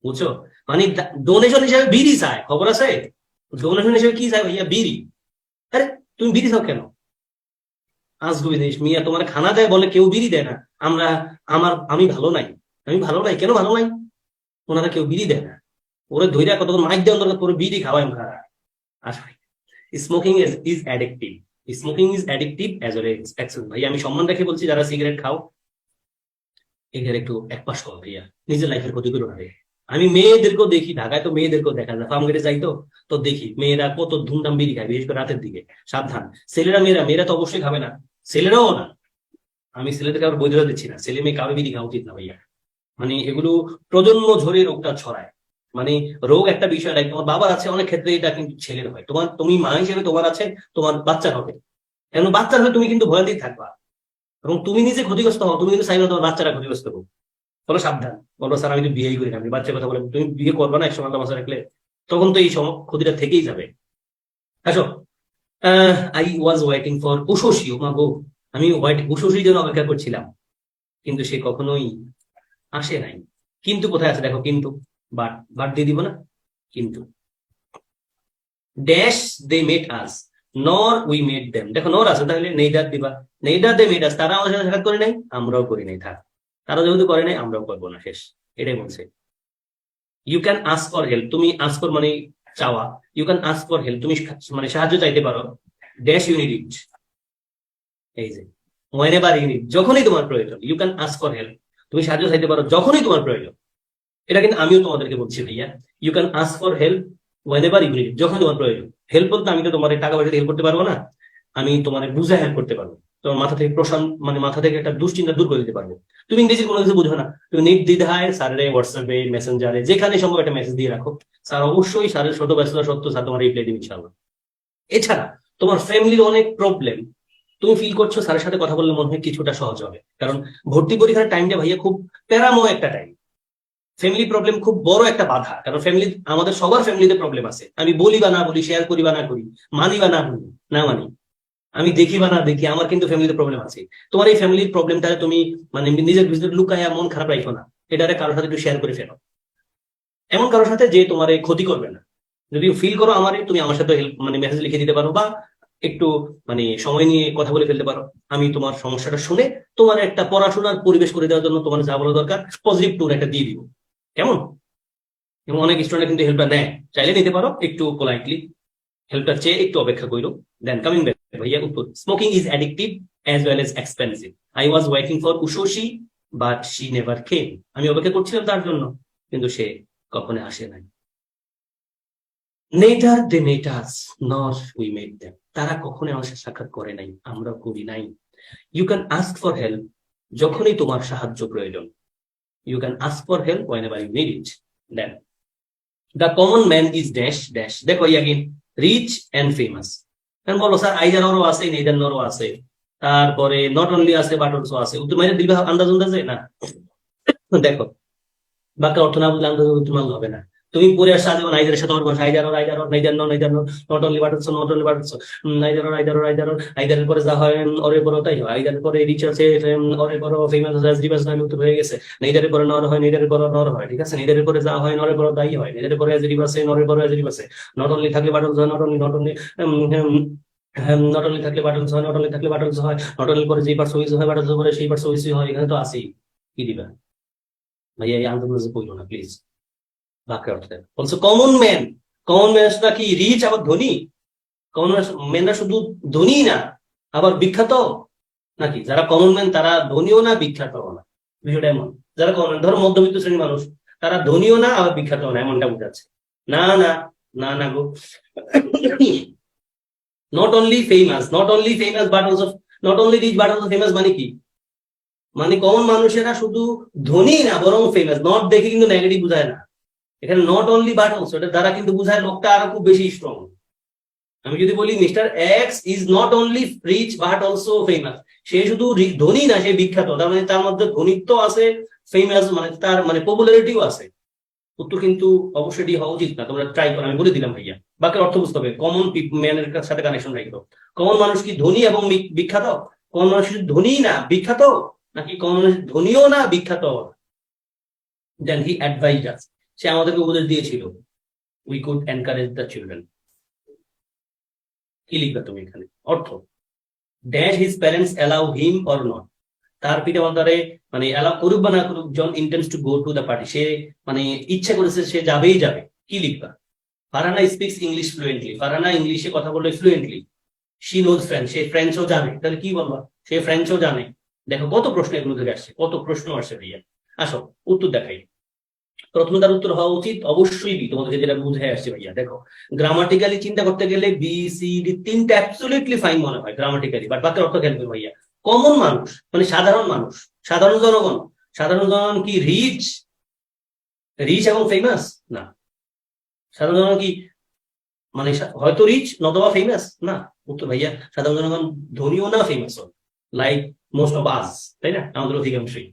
বুঝছো? মানে ডোনেশন হিসেবে বিড়ি চায়, খবর আছে? ডোনেশন হিসেবে কি চায় ভাইয়া? বিড়ি। আরে তুমি বিড়ি খাও কেন? আজগুবি জিনিস মিয়া, তোমার খানা দেয় বলে কেউ বিড়ি দেয় না। আমরা আমি ভালো নাই, আমি ভালো নাই, কেন ভালো নাই? ওনারা কেউ বিড়ি দেয় না। ওরা ধৈর্য কতক্ষণ মাইক দেওয়ার দরকার, তোর বিড়ি খাওয়াই আমরা। আসলে smoking is addictive. Smoking is addictive as well age access. ভাই আমি সম্মান রেখে বলছি, যারা সিগারেট খাও এখানে একটু একপাশ করো ভাইয়া, নিজের লাইফের ক্ষতি করো না রে। আমি মেয়েদেরকেও দেখি, ঢাকায় তো মেয়েদেরকেও দেখা যায়, ফার্ম গেটে যাই তো, তো দেখি মেয়েরা কত ধুমধাম বিড়ি খায়, বিশেষ করে রাতের দিকে। সাবধান, ছেলেরা মেয়েরা, মেয়েরা তো অবশ্যই খাবে না, ছেলেরাও না। আমি ছেলেদেরকে আবার বৈধতা দিচ্ছি না, ছেলে মেয়ে কারো বিড়ি খাওয়া উচিত না ভাইয়া। মানে এগুলো প্রজন্ম ধরে রোগটা ছড়ায়। মানে রোগ একটা বিষয় নাই, তোমার বাবার আছে অনেক ক্ষেত্রে, এটা কিন্তু ছেলের হয়। তুমি মা হিসেবে তোমার আছে, তোমার বাচ্চার হবে। এখন বাচ্চার হয়ে তুমি কিন্তু ভয়ান্তি থাকবা, এবং তুমি নিজে ক্ষতিগ্রস্ত হও, তুমি কিন্তু চাইবে না তোমার বাচ্চারা ক্ষতিগ্রস্ত হোক। বলো সাবধান, বলো স্যার আমি তো বিয়েই করি না, আমি বাচ্চার কথা বলে, তুমি বিয়ে করবে না একসময় আল্লাহ বাঁচা রাখলে, তখন তো এই ক্ষতিটা থেকেই যাবে। আসো, আই ওয়াজ ওয়েটিং ফর উশোশি, ও মা গো, আমি উশোশির জন্য অপেক্ষা করছিলাম, কিন্তু সে কখনোই আসে নাই। কিন্তু কোথায় আছে দেখো, কিন্তু বাট বাট দিয়ে দিব না, কিন্তু ড্যাশ দে মেট আস, নর উই মেট দেম। দেখো নর আছে, তাহলে নেইদার দিবা। নেইদার দে মেট আস, তারা আমাদের সাথে সাক্ষাৎ করে নাই, আমরাও করি নাই, থাক। তারা যেহেতু করে নাই, আমরাও করবো না, শেষ। এটাই বলছে। You can ask for help, তুমি আস্ক ফর মানে চাওয়া, you can ask for help, তুমি মানে সাহায্য চাইতে পারো। ড্যাশ ইউ নিড ইট, এই যে whenever you need, যখনই তোমার প্রয়োজন। You can ask for help, তুমি সাহায্য চাইতে পারো যখনই তোমার প্রয়োজন। এটা কিন্তু আমিও তোমাদেরকে বলছি ভাইয়া, you can ask for help whenever you need, যখন তোমার প্রয়োজন। হেল্প বলতে আমি তো তোমার টাকা পয়সা হেল্প করতে পারবো না, আমি তোমার বুঝে হেল্প করতে পারবো। তোমার মাথা থেকে মানে মাথা থেকে একটা দুশ্চিন্তা দূর করে দিতে পারবো। তুমি ইংরেজির কোনো কিছু বুঝো না, তুমি নির্দ্বিধায় স্যারের হোয়াটসঅ্যাপে, মেসেঞ্জারে, যেখানে সম্ভব একটা মেসেজ দিয়ে রাখো। স্যার অবশ্যই স্যারের শত ব্যস্ততা সত্ত্বেও স্যার তোমার রিপ্লাই দিবে ইনশাআল্লাহ। এছাড়া তোমার ফ্যামিলির অনেক প্রবলেম, তুমি ফিল করছো, স্যারের সাথে কথা বললে মনে হয় কিছুটা সহজ হবে। কারণ ভর্তি পরীক্ষার টাইমটা ভাইয়া খুব প্যারাময় একটা টাইম। ফ্যামিলি প্রবলেম খুব বড় একটা বাধা, কারণ ফ্যামিলি, আমাদের সবার ফ্যামিলিতে প্রবলেম আছে। আমি বলি বা না বলি, শেয়ার করি বা না করি, মানি বা না মানি, না মানি, আমি দেখি বা না দেখি, আমার কিন্তু ফ্যামিলিতে প্রবলেম আছে। তোমার এই ফ্যামিলির প্রবলেমটা তুমি মানে নিজের ভিতরে লুকায়া মন খারাপ রাখো না, এটারে কারোর সাথে একটু শেয়ার করে ফেলো। এমন কারোর সাথে যে তোমার ক্ষতি করবে না। যদি ফিল করো আমারই, তুমি আমার সাথে হেল্প মানে মেসেজ লিখে দিতে পারো, বা একটু মানে সময় নিয়ে কথা বলে ফেলতে পারো। আমি তোমার সমস্যাটা শুনে তোমার একটা পড়াশোনার পরিবেশ করে দেওয়ার জন্য তোমার যা বলা দরকার পজিটিভ টুর একটা দিয়ে দিব, কেমন? এবং অনেক স্টুডেন্ট কিন্তু হেল্পটা নেয়, চাইলে নিতে পারো, একটু পোলাইটলি হেল্পটা চেয়ে একটু অপেক্ষা করো। দেন কামিং ব্যাক ভাইয়া, উত্তর, smoking is addictive as well as expensive. I was waiting for Ushoshi but she never came, আমি অপেক্ষা করছিলাম তার জন্য, কিন্তু সে কখনো আসে নাই। নেইদার দে মেট আস, নর উই মেট দেম, তারা কখনো আমার সাথে সাক্ষাৎ করে নাই, আমরা করি নাই। You can ask for help, যখনই তোমার সাহায্য প্রয়োজন। You can ask for help whenever you need it. Then the common man is dash dash, দেখো ইয়াগিন, রিচ অ্যান্ড ফেমাস। এখন বলো স্যার আইজারও আছে, নেইদারও আছে, তারপরে নট অনলি আছে বাট অলসো আছে, উত্তর মানে দিবে আন্দাজ আন্দাজে না। দেখো বাক্যের অর্থ না বুঝলে আন্দাজ উত্তর মানলে হবে না। তুমি পরে আসা যেমন আইদারের সাথে অর্থ either either neither neither not only but also not only but also either either either আইদারের পরে যা হয় অরের পরে তাই হয়, আইদারের পরে রিচ আছে অরের পরে ফেমাস আছে রিভার্স নামে উত্তর হয়ে গেছে, নেইদারের পরে নর হয়, নেইদারের পরে নর হয়, ঠিক আছে, নেইদারের পরে যা হয় নরের পরে তাই হয়, নেইদারের পরে রিভার্সে নরের পরে রিভার্সে, নট অনলি থাকলে but also not only not only থাকলে বাট অলসো হয়, নট অনলি থাকলে বাট অলসো হয়, নট অনলি পরে যেই পার্টস উইজ হয় বাট অলসো পরে সেই পার্টস উইজ হয়, এখানে তো আছেই। কি দিবা ভাইয়া এই আন্দাজ বললো না প্লিজ। বাক্যের অর্থ বলছো কমন ম্যান, কমন ম্যানরা কি রিচ আবার ধনী? কমন ম্যানরা শুধু ধনী না আবার বিখ্যাত নাকি? যারা কমন ম্যান তারা ধনীও না বিখ্যাতও না, বিষয়টা এমন। যারা কমন ধরো মধ্যবিত্ত শ্রেণীর মানুষ, তারা ধনীও না আবার বিখ্যাতও না, এমনটা বোঝাচ্ছে। না না না না গো, not only famous, not only famous but also, not only rich but also famous মানে কি? মানে কমন মানুষেরা শুধু ধনী না বরং ফেমাস। নট দেখে কিন্তু নেগেটিভ বোঝায় না, এখানে নট অনলি বাট অলসো এটা দ্বারা কিন্তু বোঝায় লোকটা আরো খুব বেশি স্ট্রং। আমি যদি বলি mister X is not only rich but also famous, সে শুধু ধনী না সে বিখ্যাত, তার মানে তার মধ্যে ধনীত্ব আছে, ফেমাস মানে তার মানে পপুলারিটিও আছে। উত্তর কিন্তু অবশ্যই হওয়া উচিত না, তোমরা ট্রাই করো, আমি বলে দিলাম ভাইয়া। বাক্যের অর্থ বুঝতে হবে, কমন ম্যানের সাথে কানেকশন রাখো। কমন মানুষ কি ধনী এবং বিখ্যাত? কমন মানুষ ধনী না বিখ্যাত, নাকি কমন মানুষ ধনীও না বিখ্যাত? দেন হি অ্যাডভাইজড আস, সে আমাদেরকে উপদেশ দিয়েছিল, we could encourage the children. কি লিখবে তুমি এখানে? অর্থ dash his parents allow him or not, তার পিতা মাতারে মানে অ্যালাউ করুক বা না করুক, John intends to go to the party, সে মানে ইচ্ছা করেছে সে যাবেই যাবে। কি লিখবা? Farhana speaks English fluently, Farhana ইংলিশে কথা বলে ফ্লুয়েন্টলি। শি নোজ ফ্রেঞ্চ, সে ফ্রেঞ্চও জানে, তাহলে কি বলবা? সে ফ্রেঞ্চও জানে। দেখো কত প্রশ্ন এগুলো থেকে আসছে, কত প্রশ্ন আসছে ভাইয়া। আসো উত্তর দেখাই। প্রথম তার উত্তর হওয়া উচিত অবশ্যই বি, তোমাদেরকে যেটা বুঝে আসছে ভাইয়া। দেখো গ্রামাটিক্যালি চিন্তা করতে গেলে বি সি ডি তিনটা অ্যাবসলিউটলি ফাইন মনে হয় গ্রামাটিক্যালি, বাট বাক্যের অর্থ খেলবে ভাইয়া। কমন মানুষ মানে সাধারণ মানুষ, সাধারণ জনগণ, সাধারণ জনগণ কি রিচ, রিচ এবং ফেমাস না। সাধারণ জনগণ কি মানে হয়তো রিচ নতবা ফেমাস না। উত্তর ভাইয়া সাধারণ জনগণ ধনীও না famous, like most of us, তাই না, আমাদের অধিকাংশই।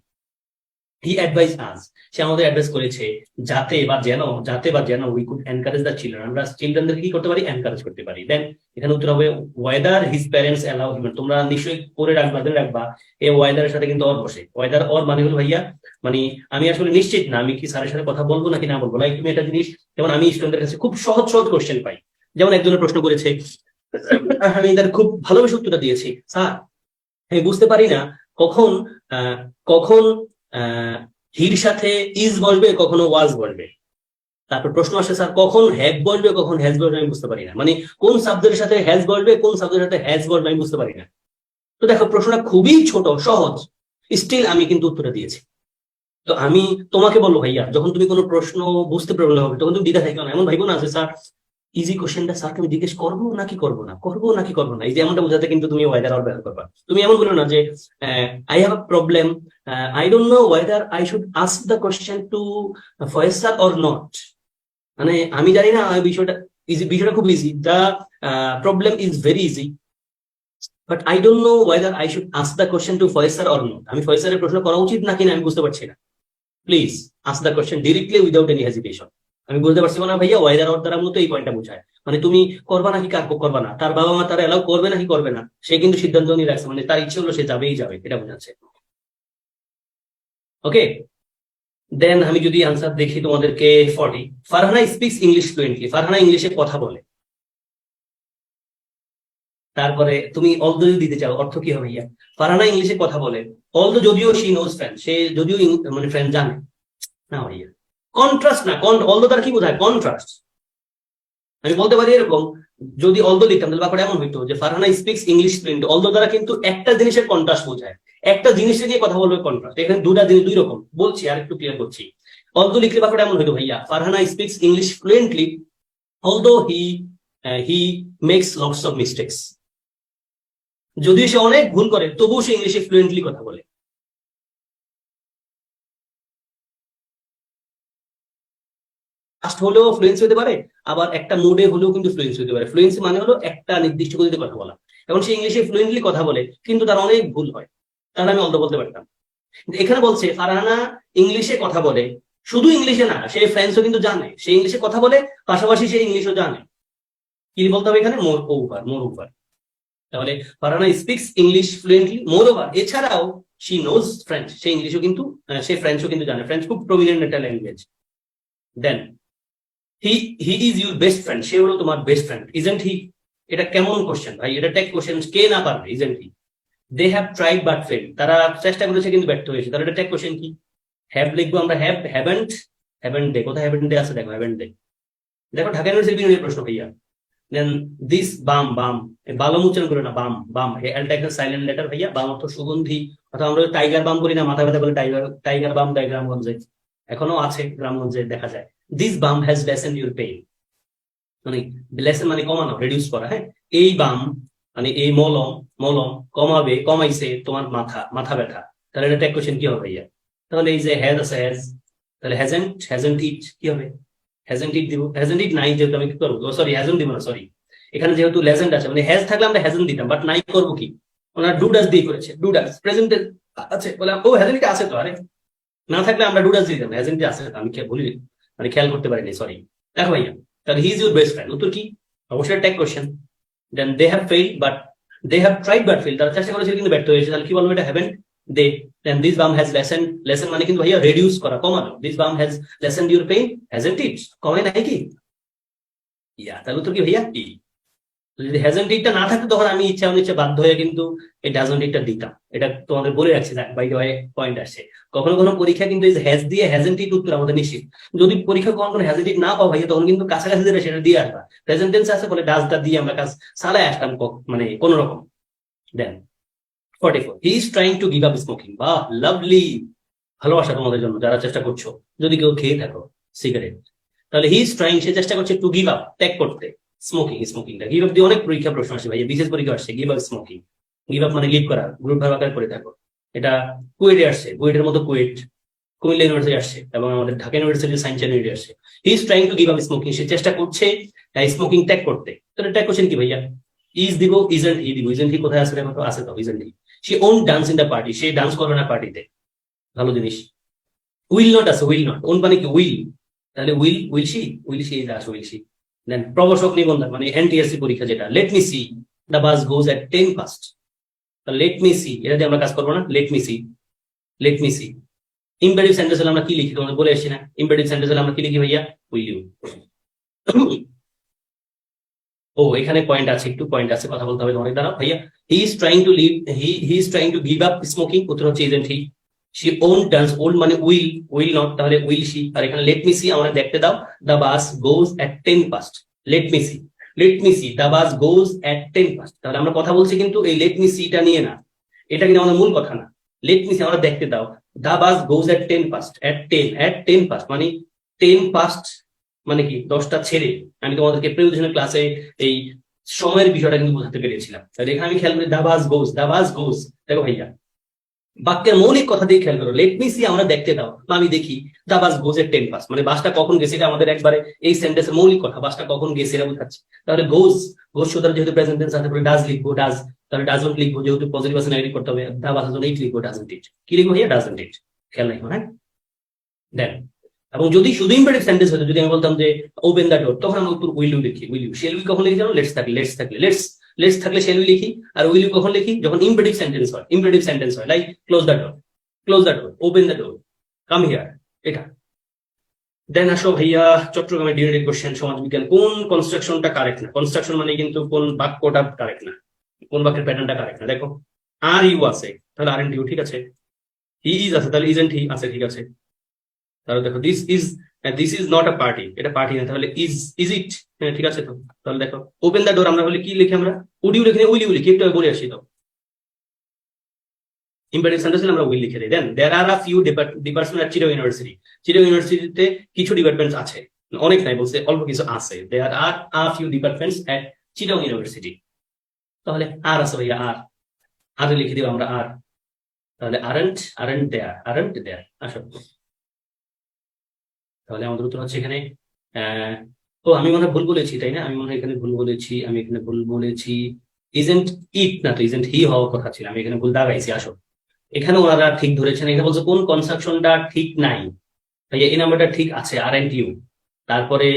হি অ্যাডভাইস আস, সে আমাদের অ্যাডভাইস করেছে যাতে বা যেন we could encourage the children, আমরা চিলড্রেনদের কি করতে পারি? এনকারেজ করতে পারি। দেন এখানে উত্তর হবে ওয়েদার হিজ প্যারেন্টস অ্যালাউ হিম। তোমরা নিশ্চয়ই পরে রাখবা এই ওয়েদারের সাথে কিন্তু অর বসে। ওয়েদার অর মানে হলো ভাইয়া মানে আমি আসলে নিশ্চিত না আমি কি স্যারের সাথে কথা বলবো নাকি না বলবো। লাইক তুমি একটা জিনিস, যেমন আমি স্টুডেন্টদের কাছে খুব সহজ সহজ কোশ্চেন পাই। যেমন একজনের প্রশ্ন করেছে, আমি তার খুব ভালোবেসে উত্তরটা দিয়েছি, স্যার আমি বুঝতে পারি না কখন কখন হির সাথে ইজ বসবে কখনো ওয়াজ বসবে। তারপর প্রশ্ন আসে স্যার কখন হ্যাভ বসবে কখন হ্যাজ বসবে, আমি বুঝতে পারি না। মানে কোন সাবজেক্টের সাথে হ্যাজ বসবে কোন সাবজেক্টের সাথে হ্যাজ বসবে আমি বুঝতে পারি না। তো দেখো প্রশ্নটা খুবই ছোট সহজ, স্টিল আমি কিন্তু উত্তরটা দিয়েছি। তো আমি তোমাকে বলবো ভাইয়া, যখন তুমি কোনো প্রশ্ন বুঝতে প্রবলেম হবে তখন তুমি দ্বিধা থাকবে না, এমন ভাইবো না যে স্যার ইজি কোশ্চেনটা স্যারকে আমি জিজ্ঞেস করবো নাকি করবো না, করবো নাকি করবো না, এই যে এমনটা বোঝাতে কিন্তু তুমি ওয়েদার অর ব্যবহার করবা। তুমি এমন বলো না যে I have a problem, I don't know whether I should ask the question to Faisal or not. মানে আমি জানি না বিষয়টা ইজি, বিষয়টা খুব easy, the problem is very easy, but I don't know whether I should ask the question to Faisal or not. আমি ফয়সালের প্রশ্ন করা উচিত নাকি না আমি বুঝতে পারছি না। Please ask the question directly without any hesitation. আমি বলতে পারছি না ভাইয়া ওয়েদার অর দ্বারা মূলত এই পয়েন্টটা বোঝায়, মানে তুমি করবা নাকি করবা না, তার বাবা মা তারা এলাও করবে নাকি করবে না, সে কিন্তু সিদ্ধান্ত নিয়ে রাখছে, মানে তার ইচ্ছে হলো সে যাবেই যাবে, এটা বোঝাচ্ছে। ওকে, দেন আমি যদি আনসার দেখি তোমাদেরকে 40, Farhana speaks English fluently, Farhana ইংলিশে কথা বলে। তারপরে তুমি অলদো যদি দিতে চাও অর্থ কি হবে ভাইয়া? ফারহানা ইংলিশে কথা বলে, অলদো যদিও শি নোজ ফ্রেঞ্চ, সে যদিও মানে ফ্রেঞ্চ জানে না ভাইয়া। কন্ট্রাস্ট না, অলদো তার কি বোঝায়? কন্ট্রাস্ট। আমি বলতে পারি এরকম, যদি অলদো লিখতাম তাহলে ব্যাপারটা এমন হইতো যে Farhana speaks English fluent, although দ্বারা কিন্তু একটা জিনিসের কন্ট্রাস্ট বোঝায়, একটা জিনিসে নিয়ে কথা বলবে কন্ট্রাস্ট। এখানে দুটা জিনিস দুই রকম বলছি, আর একটু ক্লিয়ার করছি। অলদো লিখলে ব্যাপারটা এমন হইতো ভাইয়া, Farhana speaks English fluently although he makes lots of mistakes, যদিও সে অনেক ভুল করে তবুও সে ইংলিশে ফ্লুয়েন্টলি কথা বলে। ফাস্ট হলেও ফ্লুয়েন্সি হতে পারে, আবার একটা মোডে হলেও কিন্তু ফ্লুয়েন্সি হতে পারে। ফ্লুয়েন্সি মানে হলো একটা নির্দিষ্ট গতিতে কথা বলা। এবং সে ইংলিশে ফ্লুয়েন্টলি কথা বলে, কিন্তু তার অনেক ভুল হয়, তাহলে আমি অলদো বলতে পারতাম। কিন্তু এখানে বলছে ফারহানা ইংলিশে কথা বলে, শুধু ইংলিশে না, সে ফ্রেঞ্চও কিন্তু জানে, সে ইংলিশে কথা বলে, পাশাপাশি সে ইংলিশও জানে। কি বলতে হবে এখানে? Moreover, moreover. তাহলে Farhana speaks English fluently, moreover এছাড়াও শি নোজ ফ্রেঞ্চ, সে ইংলিশও কিন্তু সে ফ্রেঞ্চও কিন্তু জানে। ফ্রেঞ্চ খুব প্রমিনেন্ট একটা language. Then he he is your best friend, সে হলো তোমার বেস্ট ফ্রেন্ড, ইজেন্ট হি? এটা কেমন কোশ্চেন ভাই? এটা টেক কোশ্চেন, কে না পারবে isn't he? They have tried but fail, তারা চেষ্টা করেছে কিন্তু ব্যর্থ হয়েছে, তাহলে এটা টেক কোশ্চেন কি? হ্যাভ লিখবো আমরা, হ্যাভ, হ্যাভেন্ট, হ্যাভেন্ট ডে, কোথায় হ্যাভেন্ট ডে আছে? দেখো হ্যাভেন্ট ডে, দেখো ঢাকা ইউনিভার্সিটি বিনোদের প্রশ্ন ভাইয়া। দেন দিস বাম, বাম বালম উচ্চারণ করে না, বাম, বাম এলটা একটা সাইলেন্ট লেটার ভাইয়া। বাম অর্থ সুগন্ধি, অথবা আমরা টাইগার বাম করি না, মাথা ব্যথা বলে টাইগার, টাইগার বাম দেয় গ্রামগঞ্জে, এখনো আছে গ্রামগঞ্জে দেখা যায়। দিস বাম হ্যাজ লেসেন্ড ইউর পেইন, মানে লেসেন মানে কমানো, রিডিউস করা। হ্যাঁ, এই বাম মানে এই মলম, মলম কমাবে, কমাইছে তোমার মাথা, মাথা ব্যথা। তাহলে এটা টেক কোশ্চেন কি হবে ভাইয়া? তাহলে এই যে হ্যাজ আছে, হ্যাজ, তাহলে হ্যাজেন্ট, হ্যাজেন্ট ইট কি হবে? হ্যাজেন্ট ইট দিব, হ্যাজেন্ট ইট নাই যেহেতু আমি কি করবো, সরি হ্যাজেন্ট দিব না, সরি। এখানে যেহেতু লেজেন্ড আছে, মানে হ্যাজ থাকলে আমরা হ্যাজেন্ট দিতাম, বাট নাই করবো কি? ওনার ডুডাস দিয়ে করেছে, ডুডাস প্রেজেন্টে আছে বলে, ও হ্যাজেন্ট আছে তো, আরে না থাকলে আমরা ডুডাস দিতাম, হ্যাজেন্ট আছে তো, আমি বলি মানে খেয়াল করতে পারিনি, সরি। দেখো ভাইয়া, তাহলে he is your best friend, উত্তর কি? অবশ্যই take question. Then they have fail but, they have tried but fail, তারা চেষ্টা করেছিল কিন্তু ব্যর্থ হয়েছে, তাহলে কি বলবো? এটা হ্যাভেন্ট দে। দেন দিস বাম হ্যাজ লেসেন, লেসেন মানে কিন্তু ভাইয়া রিডিউস করা, কমানো। দিস বাম has lessened your pain, hasn't ইট? কমায় নাই কি? ইয়া, তাহলে উত্তর কি ভাইয়া? ই। যদি হ্যাজেন্ট ইটটা না থাকতো, তখন আমি ইচ্ছা অনিচ্ছা বাধ্য হয়ে কিন্তু এই ডাজন্ট ইটটা দিতাম। এটা তোমাদের বলে রাখছি, বাই দ্য ওয়ে পয়েন্ট আসছে। কখনো কোনো পরীক্ষা কিন্তু এই হ্যাজ দিয়ে হ্যাজেন্ট ইট উত্তর আমাদের নিশ্চিত। যদি পরীক্ষা কখনো হ্যাজেন্ট ইট না পাও ভাইয়া, তখন কিন্তু কাছাকাছি যেটা সেটা দিয়ে আসবা। প্রেজেন্ট টেন্স আছে বলে ডাজটা দিয়ে আমরা কাজ চালায় আসতাম, মানে কোন রকম। দেন 44, হি is trying to give up smoking. বাহ, লাভলি, ভালোবাসা তোমাদের জন্য যারা চেষ্টা করছো, যদি কেউ খেয়ে থাকো সিগারেট। তাহলে হি ইজ ট্রাইং, সে চেষ্টা করছে, টু গিভ আপ ত্যাগ করতে, স্মোকিং, স্মোকিংটা। গিভ আপ দিয়ে অনেক পরীক্ষা প্রশ্ন আসে ভাই, বিশেষ পরীক্ষা আসছে give up smoking. Give up মানে লিভ করা, গ্রুপ ভাগ আকারে করে থাকো। এটা কুয়েটে আসছে, কুয়েটের মতো কুয়েট, কুমিল্লা ইউনিভার্সিটি আসছে, এবং আমাদের ঢাকা ইউনিভার্সিটি সায়েন্স ইউনিভার্সিটি আসছে। He is trying to give up smoking, সে চেষ্টা করছে স্মোকিং ত্যাগ করতে। তাহলে ত্যাগ করছেন কি ভাইয়া? ইজ দিব, ইজেন্ট হি দিব। ইজেন্ট হি কোথায় আছে? দেখো আছে তো, ইজেন্ট হি। সে won't dance in the party, সে ডান্স করে না পার্টিতে, ভালো জিনিস। উইল নট আছে, উইল নট, ওন মানে কি? উইল, তাহলে will, will see, will see আছে, উইল সি। দেন প্রভাষক নিবন্ধন মানে এনটিএসসি পরীক্ষা যেটা, let me see the bus goes at 10 past। Let me see, এটা দিয়ে আমরা কাজ করবো না, let me see, let me see. Imperative sentence হলে আমরা কি লিখি? তোমাদের বলে আসছি না, ইম্পারেটিভ সেন্টেন্স হলে আমরা কি লিখি ভাইয়া? Will you. ও এখানে পয়েন্ট আছে, একটু পয়েন্ট আছে, কথা বলতে হবে অনেক। দাঁড়াও ভাইয়া, he is trying to leave, he is trying to give up smoking, উত্তর হচ্ছে isn't he. She won't dance, ওল্ড মানে উইল, উইল নট, তাহলে উইল সি। আর এখানে লেট মি সি, আমরা দেখতে দাও, the bus goes at 10 past। Let me see, let me see the bus goes at 10 past। তাহলে আমরা কথা বলছি কিন্তু এই লেট মি সিটা নিয়ে না, এটা কিন্তু আমাদের মূল কথা না। লেট মি সি আমরা দেখতে দাও, the bus goes at 10 past, at 10 past মানে 10 past মানে কি? 10টা ছেড়ে। আমি তোমাদেরকে প্রিপারেশনের ক্লাসে এই সময়ের বিষয়টা কিন্তু বোঝাতে পেরেছিলাম। তাহলে এখানে আমি খেয়াল করি দা বাস গোজ, দা বাস গোজ। দেখো ভাইয়া, বাক্যের মৌলিক কথা দিয়ে খেয়াল করো, লেট মি সি আমরা দেখতে দাও, আমি দেখি দা বাস গোজ এর 10 past, মানে বাসটা কখন গেছে, এটা আমাদের একবারে এই সেন্টেন্সের মৌলিক কথা, বাসটা কখন গেছে এটা বোঝাচ্ছে। তাহলে গোজ, গোজ সুতরাং যেহেতু প্রেজেন্ট টেন্স আছে, ডাজ লিখবো, ডাজ। তাহলে ডাজন্ট লিখবো, যেহেতু পজিটিভ আছে নেগেটিভ করতে হবে, দা বাস ইট লিখবো, ডাজন্ট ইট। কি লিখবো ভাইয়া? ডাজন্ট ইট। খেয়াল রাখবো, হ্যাঁ। দেন, এবং যদি শুধু ইম্পারেটিভ সেন্টেন্স হতো, যদি আমি বলতাম যে ওপেন দ্য ডোর, তখন আমরা উত্তর উইল ইউ লিখি, উইল ইউ। শেল উই কখন লিখি জানো? লেটস থাকলে, লেটস থাকলে, লেটস, লেটস থাকলে শেল উই লিখি। আর উইল ইউ কখন লিখি? যখন ইম্পারেটিভ সেন্টেন্স হয়, ইম্পারেটিভ সেন্টেন্স হয়, like close the door, close the door, open the door, come here, এটা। দেন আসো ভাইয়া, চট্টগ্রামের ডিউরেটিভ কোশ্চেন, সমাজ বিজ্ঞান। কোন কনস্ট্রাকশনটা কারেক্ট না? কনস্ট্রাকশন মানে কিন্তু কোন বাক্যটা কারেক্ট না, কোন বাক্যের প্যাটার্নটা কারেক্ট না। দেখো, আর ইউ আছে, তাহলে আর এন্ড ইউ ঠিক আছে। হি ইজ আছে, তাহলে ইজেন্ট হি আছে, ঠিক আছে। তাহলে দেখো, this is not a party, এটা পার্টি না, তাহলে ইজ ইট, হ্যাঁ ঠিক আছে তো। তাহলে দেখো, ওপেন দ্য ডোর আমরা বলি কি লিখি? আমরা উড ইউ লিখি না উইল ইউ লিখি? একটু বলে আসি তো। ইম্পারেটিভ সেন্টেন্স আমরা উইল লিখে দিই। Then there are a few department at Chittagong university. Chittagong ইউনিভার্সিটিতে কিছু ডিপার্টমেন্টস আছে, অনেক নাই বলছে, অল্প কিছু আছে। There are a few departments at Chittagong university. তাহলে আর আছে ভাইয়া, আর লিখে দিব আমরা আর। তাহলে আরেন্ট দেয়ার, আরেন্ট দেয়ার। আসো, তাহলে আমাদের উত্তর হচ্ছে এখানে ও আমি মনে হয় ভুল বলেছি, তাই না? আমি মনে হয় এখানে ভুল বলেছি, আমি এখানে ভুল বলেছি। ইজেন্ট ইট না তো, ইজেন্ট হি হওয়ার কথা ছিল, আমি এখানে ভুল দাগাইছি। আসো, এখানে ওনারা ঠিক ধরেছেন। এখানে বলছে কোন কনস্ট্রাকশনটা ঠিক নাই। ভাইয়া এই নাম্বারটা ঠিক আছে, আর এন্ড ইউ। তারপরে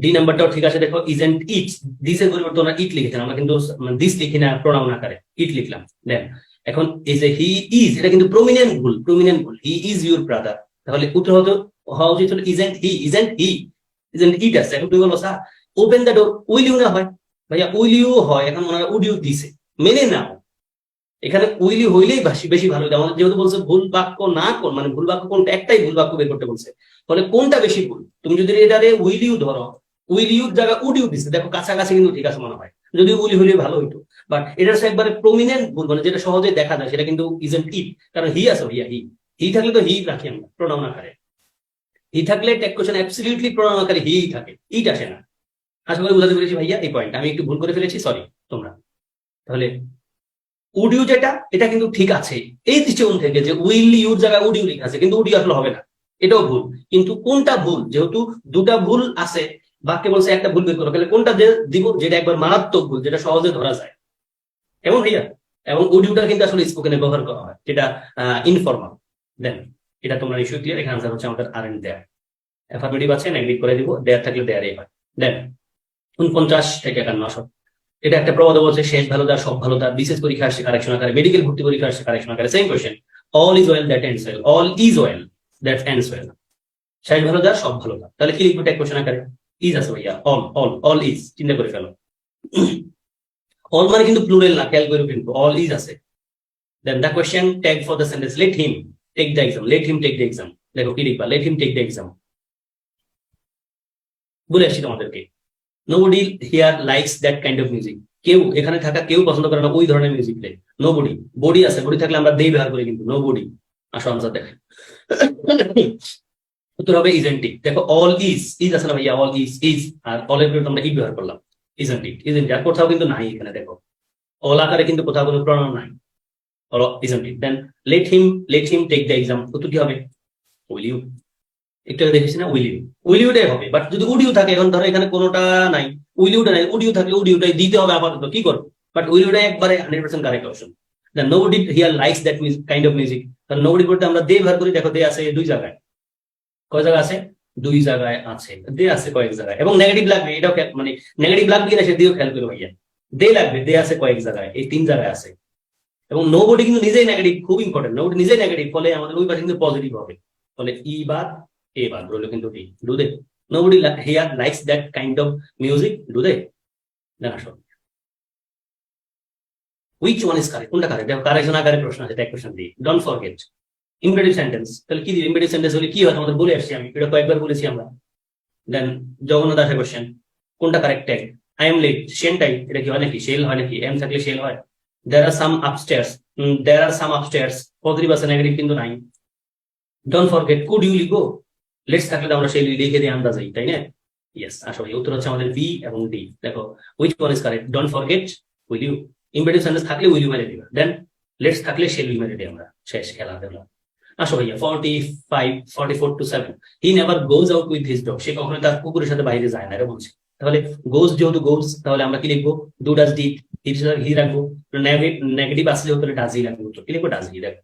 ডি নাম্বারটাও ঠিক আছে, দেখো ইজেন্ট ইট, দিস এর পরিবর্তে ওরা ইট লিখেছেন, আমরা কিন্তু দিস লিখি না, প্রোনাউন আকারে ইট লিখলাম। দেন এখন এই যে হি ইজ, এটা কিন্তু প্রমিনেন্ট ভুল, প্রমিনেন্ট ভুল। হি ইজ ইউর ব্রাদার, তাহলে উত্তর হতো হওয়া উচিত হলো isn't he, isn't he, isn't it আছে। এখন তুমি বলো sir open the door, will you না হয়? ভাইয়া উইল ইউ হয়, এখন ওনারা উড ইউ দিছে, মেনে নাও। এখানে উইলি হইলেই বেশি বেশি ভালো হতো। আমাদের যেহেতু বলছে ভুল বাক্য না কোন, মানে ভুল বাক্য কোনটা, একটাই ভুল বাক্য বের করতে বলছে, ফলে কোনটা বেশি ভুল। তুমি যদি এটারে উইল ইউ ধরো, উইল ইউ জায়গা উড ইউ দিচ্ছে, দেখো কাছাকাছি কিন্তু ঠিক আছে মনে হয়, যদি উইলি হইলে ভালো হইতো। বাট এটা একবারে প্রমিনেন্ট ভুল, মানে যেটা সহজে দেখা যায়, সেটা কিন্তু ইজেন্ট ইট, কারণ হি আছে ভাইয়া, হি, হি থাকলে তো হি রাখি আমরা প্রোনাউন আকারে। হি থাকলে টেক কোশ্চেন অ্যাবসলিউটলি প্রোনাউন আকারে হি থাকে, ইট আসে না। আশা করি বুঝাতে পেরেছি ভাইয়া এই পয়েন্ট, আমি একটু ভুল করে ফেলেছি, সরি তোমরা। তাহলে উড ইউ যেটা, এটা কিন্তু ঠিক আছে এই দৃষ্টিকোণ থেকে যে উইল ইউর জায়গায় উড ইউ লেখা আছে, কিন্তু উড ইউ আসলে হবে না, এটাও ভুল। কিন্তু কোনটা ভুল, যেহেতু দুটা ভুল আছে, বাক্যে বলছে একটা ভুল বের করো, তাহলে কোনটা দিব, যেটা একবার মারাত্মক ভুল, যেটা সহজে ধরা যায়। এবং ভাইয়া, এবং উড ইউটা কিন্তু আসলে স্পোকেনে ব্যবহার করা হয়, যেটা ইনফর্মাল। দেন এটা তোমরা নিশ্চয়ই ক্লিয়ার। এখানে আনসার হচ্ছে আমাদের আর এন্ড দেয়ার। অ্যাফার্মেটিভ আছে, নেগেটিভ করে দিব, দেয়ার থাকলে দেয়ারই হয়। দেন 49 থেকে 51। এটা একটা প্রবাদ বলছে, শেষ ভালো তার সব ভালো তার, বিশেষ পরীক্ষা আসছে কারেকশন আকারে, মেডিকেল ভর্তি পরীক্ষা আসছে কারেকশন আকারে, same question. All is well that ends well, all is well that ends well. শেষ ভালো তার সব ভালো তার, তাহলে কি লিখবো ট্যাগ কোশ্চেন আকারে? ইজ আছে ভাইয়া, অল, অল, অল ইজ, চিন্তা করে ফেলো। অল মানে কিন্তু প্লুরাল না, খেয়াল করে কিন্তু অল ইজ আছে। Then the question tag for the sentence, let him take the exam, let him take the exam. দেখো কি লিখবা, let him take the exam. বলে আসছি তোমাদেরকে, nobody here likes that kind of music. কেউ এখানে থাকা কেউ পছন্দ করে না ওই ধরনের মিউজিক প্লে। নোবডি, বডি আছে, বডি থাকলে আমরা দেই ব্যবহার করি, কিন্তু নোবডি। আসো আনসার দেখেন। উত্তর হবে ইজেন্টিক। দেখো অল ইজ, ইজ আছে না ভাইয়া, অল ইজ, ইজ, আর অলের বিরুদ্ধে আমরা ইট ব্যবহার করলাম, ইজেন্টিক, ইজেন্টিক। আর কোথাও কিন্তু নাই এখানে, দেখো অল আকারে কিন্তু কোথাও কোনো প্রণাম নাই, ইজেন্টিক। Then let him take the exam, উত্তর কি হবে? Will you. একটু আগে দেখেছি না, উইল ইউ, উইল ইউটাই হবে। বাট যদি উড ইউ থাকে, এখন ধরো এখানে কোনোটা নাই, উইল ইউটা নাই, উড ইউ থাকলে উড ইউটাই দিতে হবে আপাতত, কি করবো? বাট উইল ইউটাই একবারে 100% correct option. Then nobody here likes that kind of music, কারণ নোবডি করতে আমরা দে ব্যবহার করি। দেখো দে আছে দুই জায়গায়, কয় জায়গায় আছে? দুই জায়গায় আছে, দে আছে কয়েক জায়গায়। এবং নেগেটিভ লাগবে, এটাও মানে নেগেটিভ লাগবে কিনা সেদিকেও খেয়াল করো ভাইয়া। দে লাগবে, দে আছে কয়েক জায়গায়, এই তিন জায়গায় আছে। এবং নোবডি কিন্তু নিজেই নেগেটিভ, খুব ইম্পর্টেন্ট, নোবডি নিজেই নেগেটিভ, ফলে আমাদের ওই পাশে কিন্তু পজিটিভ হবে। ফলে ই বাদ এ বাদ রইলো কিন্তু D, do they. Nobody here likes that kind of music, do they. Then আসো, হুইচ ওয়ান ইজ কারেক্ট, কোনটা কারেক্ট? দেখো কারেকশন আকারে প্রশ্ন আছে, ট্যাগ কোশ্চেন দিয়ে। ডোন্ট ফরগেট ইম্পারেটিভ সেন্টেন্স, তাহলে কি দিই? ইম্পারেটিভ সেন্টেন্স হলে কি হয় তোমাদের বলে আসছি আমি, এটা কয়েকবার বলেছি আমরা। দেন জগন্নাথ দাসের কোশ্চেন, কোনটা correct tag? I am late, সেনটাই, এটা কি হয় নাকি? শেল হয় নাকি? এম থাকলে শেল হয়। দেয়ার আর সাম আপস্টেয়ার্স, দেয়ার আর সাম আপস্টেয়ার্স, পজিটিভ আছে, নেগেটিভ কিন্তু নাই। ডোন্ট ফরগেট, কুড ইউ লিখবো, লেটস থাকলে তো আমরা সেই লিখে দিয়ে আন্দাজই, তাই না? ইয়েস, আসলে উত্তর হচ্ছে আমাদের বি এবং ডি। দেখো which one is correct? Don't forget, will you. Imperative sentence থাকলে উইল ইউ মেরে দিবা, দেন লেটস থাকলে শেল উই মেরে দিই আমরা, শেষ খেলা দিলাম। আসো ভাইয়া 44-7, he never goes out with his dog, সে কখনো তার কুকুরের সাথে বাইরে যায় না, এটা বলছে। তাহলে গোজ যেহেতু গোজ, তাহলে আমরা কি লিখবো? ডু ডাজ ডিড, হি রাখবো। নেগেটিভ আসলে যেহেতু ডাজ হি রাখবো, কি লিখবো? Does he. দেখো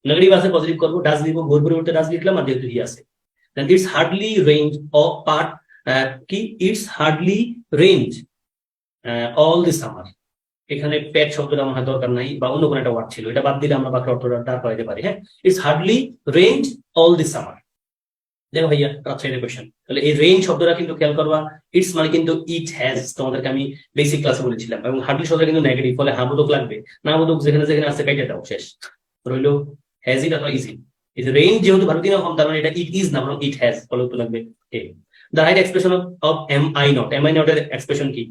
নেগেটিভ আছে, পজিটিভ করবো, ডাজ লিখবো, গোর পরিবর্তে ডাজ লিখলাম, আর যেহেতু হি আছে। Then it's hardly range of part, কি it's hardly range all the summer. এখানে পেট শব্দটা আমার দরকার নাই, বা অন্য কোনো একটা ওয়ার্ড ছিল, এটা বাদ দিলে আমরা বাকি অর্থটা দাঁড় করাইতে পারি। হ্যাঁ, it's hardly range all the summer. দেখো ভাইয়া রাজশাহীর কোয়েশ্চেন, তাহলে এই রেঞ্জ শব্দটা কিন্তু খেয়াল করবা, ইটস মানে কিন্তু ইট হ্যাজ, তোমাদেরকে আমি বেসিক ক্লাসে বলেছিলাম। এবং হার্ডলি শব্দটা কিন্তু নেগেটিভ, ফলে হাবোধক লাগবে, না বোধক যেখানে যেখানে আছে কেটে দাও, শেষ রইলো হ্যাজ ইট অথবা ইজ ইট। এই যে রেঞ্জ যেহেতু ভারতীয় রকম, তার মানে এটা ইট ইজ না, বরং ইট হ্যাজ, ফলে উত্তর লাগবে A. The right expression of am I not, am I not এর এক্সপ্রেশন কি?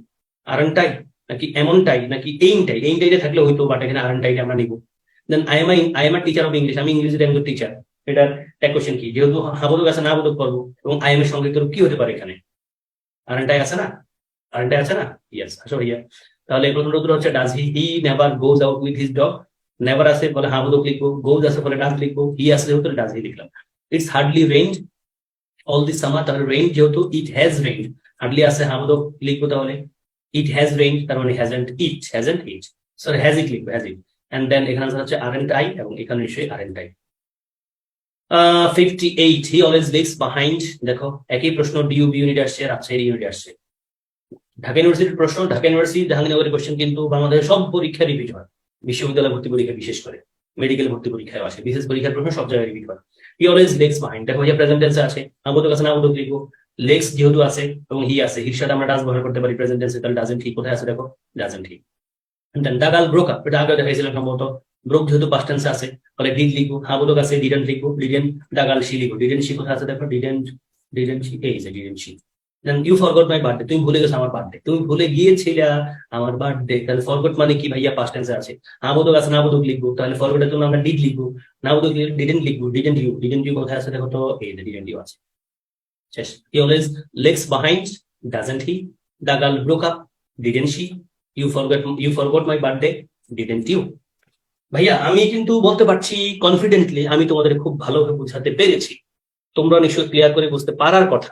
আরনটাই নাকি এমনটাই নাকি এইমটাই? এইমটাইতে থাকলে হয়তো, বাট এখানে আরনটাইটা আমরা নিব। Then I am a teacher of English, আমি ইংলিশের একজন টিচার, এটার ট্যাগ কোশ্চেন কি? যেহেতু হাবোধক আছে, না বোধক করবো, এবং আই এম এর সংযুক্ত রূপ কি হতে পারে এখানে? আরনটাই আছে না, আরনটাই আছে না? ইয়েস, আসো ভাইয়া। তাহলে প্রথম উত্তর হচ্ছে does he never goes out with his dog. Never আছে বলে হাবোধক লিখবো, গোজ আছে বলে ডাজ লিখবো, হি আছে যেহেতু ডাজ হি লিখলাম। It's hardly range all this summer, তাহলে রেইন যেহেতু ইট হ্যাজ রেইন, হার্ডলি আছে হামদক লিখবো তাহলে ইট হ্যাজ রেইন, তার মানে hasn't it, sorry has it লিখবো, হ্যাজ ইট। এন্ড দেন এখানে আনসার হচ্ছে আরেন্ট আই, এবং এখানে নিশ্চয়ই aren't I. 58 he always leaves behind, দেখো একই প্রশ্ন ডিইউবি ইউনিট আসছে, রাজশাহী ইউনিট আসছে। ঢাকা ইউনিভার্সিটির প্রশ্ন, ঢাকা ইউনিভার্সিটি জাহাঙ্গীরনগরের কোশ্চেন কিন্তু বাংলাদেশের সব পরীক্ষা রিপিট হয়, বিশ্ববিদ্যালয় ভর্তি পরীক্ষা বিশেষ করে, মেডিকেল ভর্তি পরীক্ষায় আসে, বিশেষ পরীক্ষার প্রশ্ন সব জায়গায় রিপিট হয়। হি অলওয়েজ লেগস বিহাইন্ড, দেখো যে প্রেজেন্ট টেন্সে আছে, আবুদক আছে না আবুদক লিখবো, লেগস যেহেতু আছে এবং হি আছে, হির সাথে আমরা ডাজ ব্যবহার করতে পারি প্রেজেন্ট টেন্সে, তাহলে ডাজেন্ট হি কোথায় আছে দেখো, ডাজেন্ট হি। দেন দাগাল ব্রোক আপ, এটা আগে দেখাইছিলাম সম্ভবত, ব্রোক যেহেতু পাস্ট টেন্সে আছে তাহলে ডিড লিখবো, আবুদক আছে ডিডেন্ট লিখবো, ডিডেন্ট দাগাল শি লিখবো, ডিডেন্ট শি কোথায় আছে দেখো, ডিডেন্ট শি, এই যে didn't she. Then you forgot my birthday, তুমি ভুলে গেছো আমার বার্থডে, তুমি ভুলে গিয়েছিলে আমার বার্থডে, তাহলে ফরগট মানে কি ভাইয়া, পাস্ট টেন্সে আছে, আবুদক আছে না আবুদক লিখবো, তাহলে ফরগটের জন্য আমরা ডিড লিখবো, না আবুদক ডিডেন্ট লিখবো, ডিডেন্ট ইউ কোথায় আছে দেখো তো, এই যে ডিডেন্ট ইউ আছে, শেষ। He always legs behind, doesn't he, the girl broke up, didn't she, you forgot my birthday, didn't you। ভাইয়া আমি কিন্তু বলতে পারছি কনফিডেন্টলি আমি তোমাদের খুব ভালোভাবে বোঝাতে পেরেছি, তোমরা নিশ্চয়ই ক্লিয়ার করে বুঝতে পারার কথা।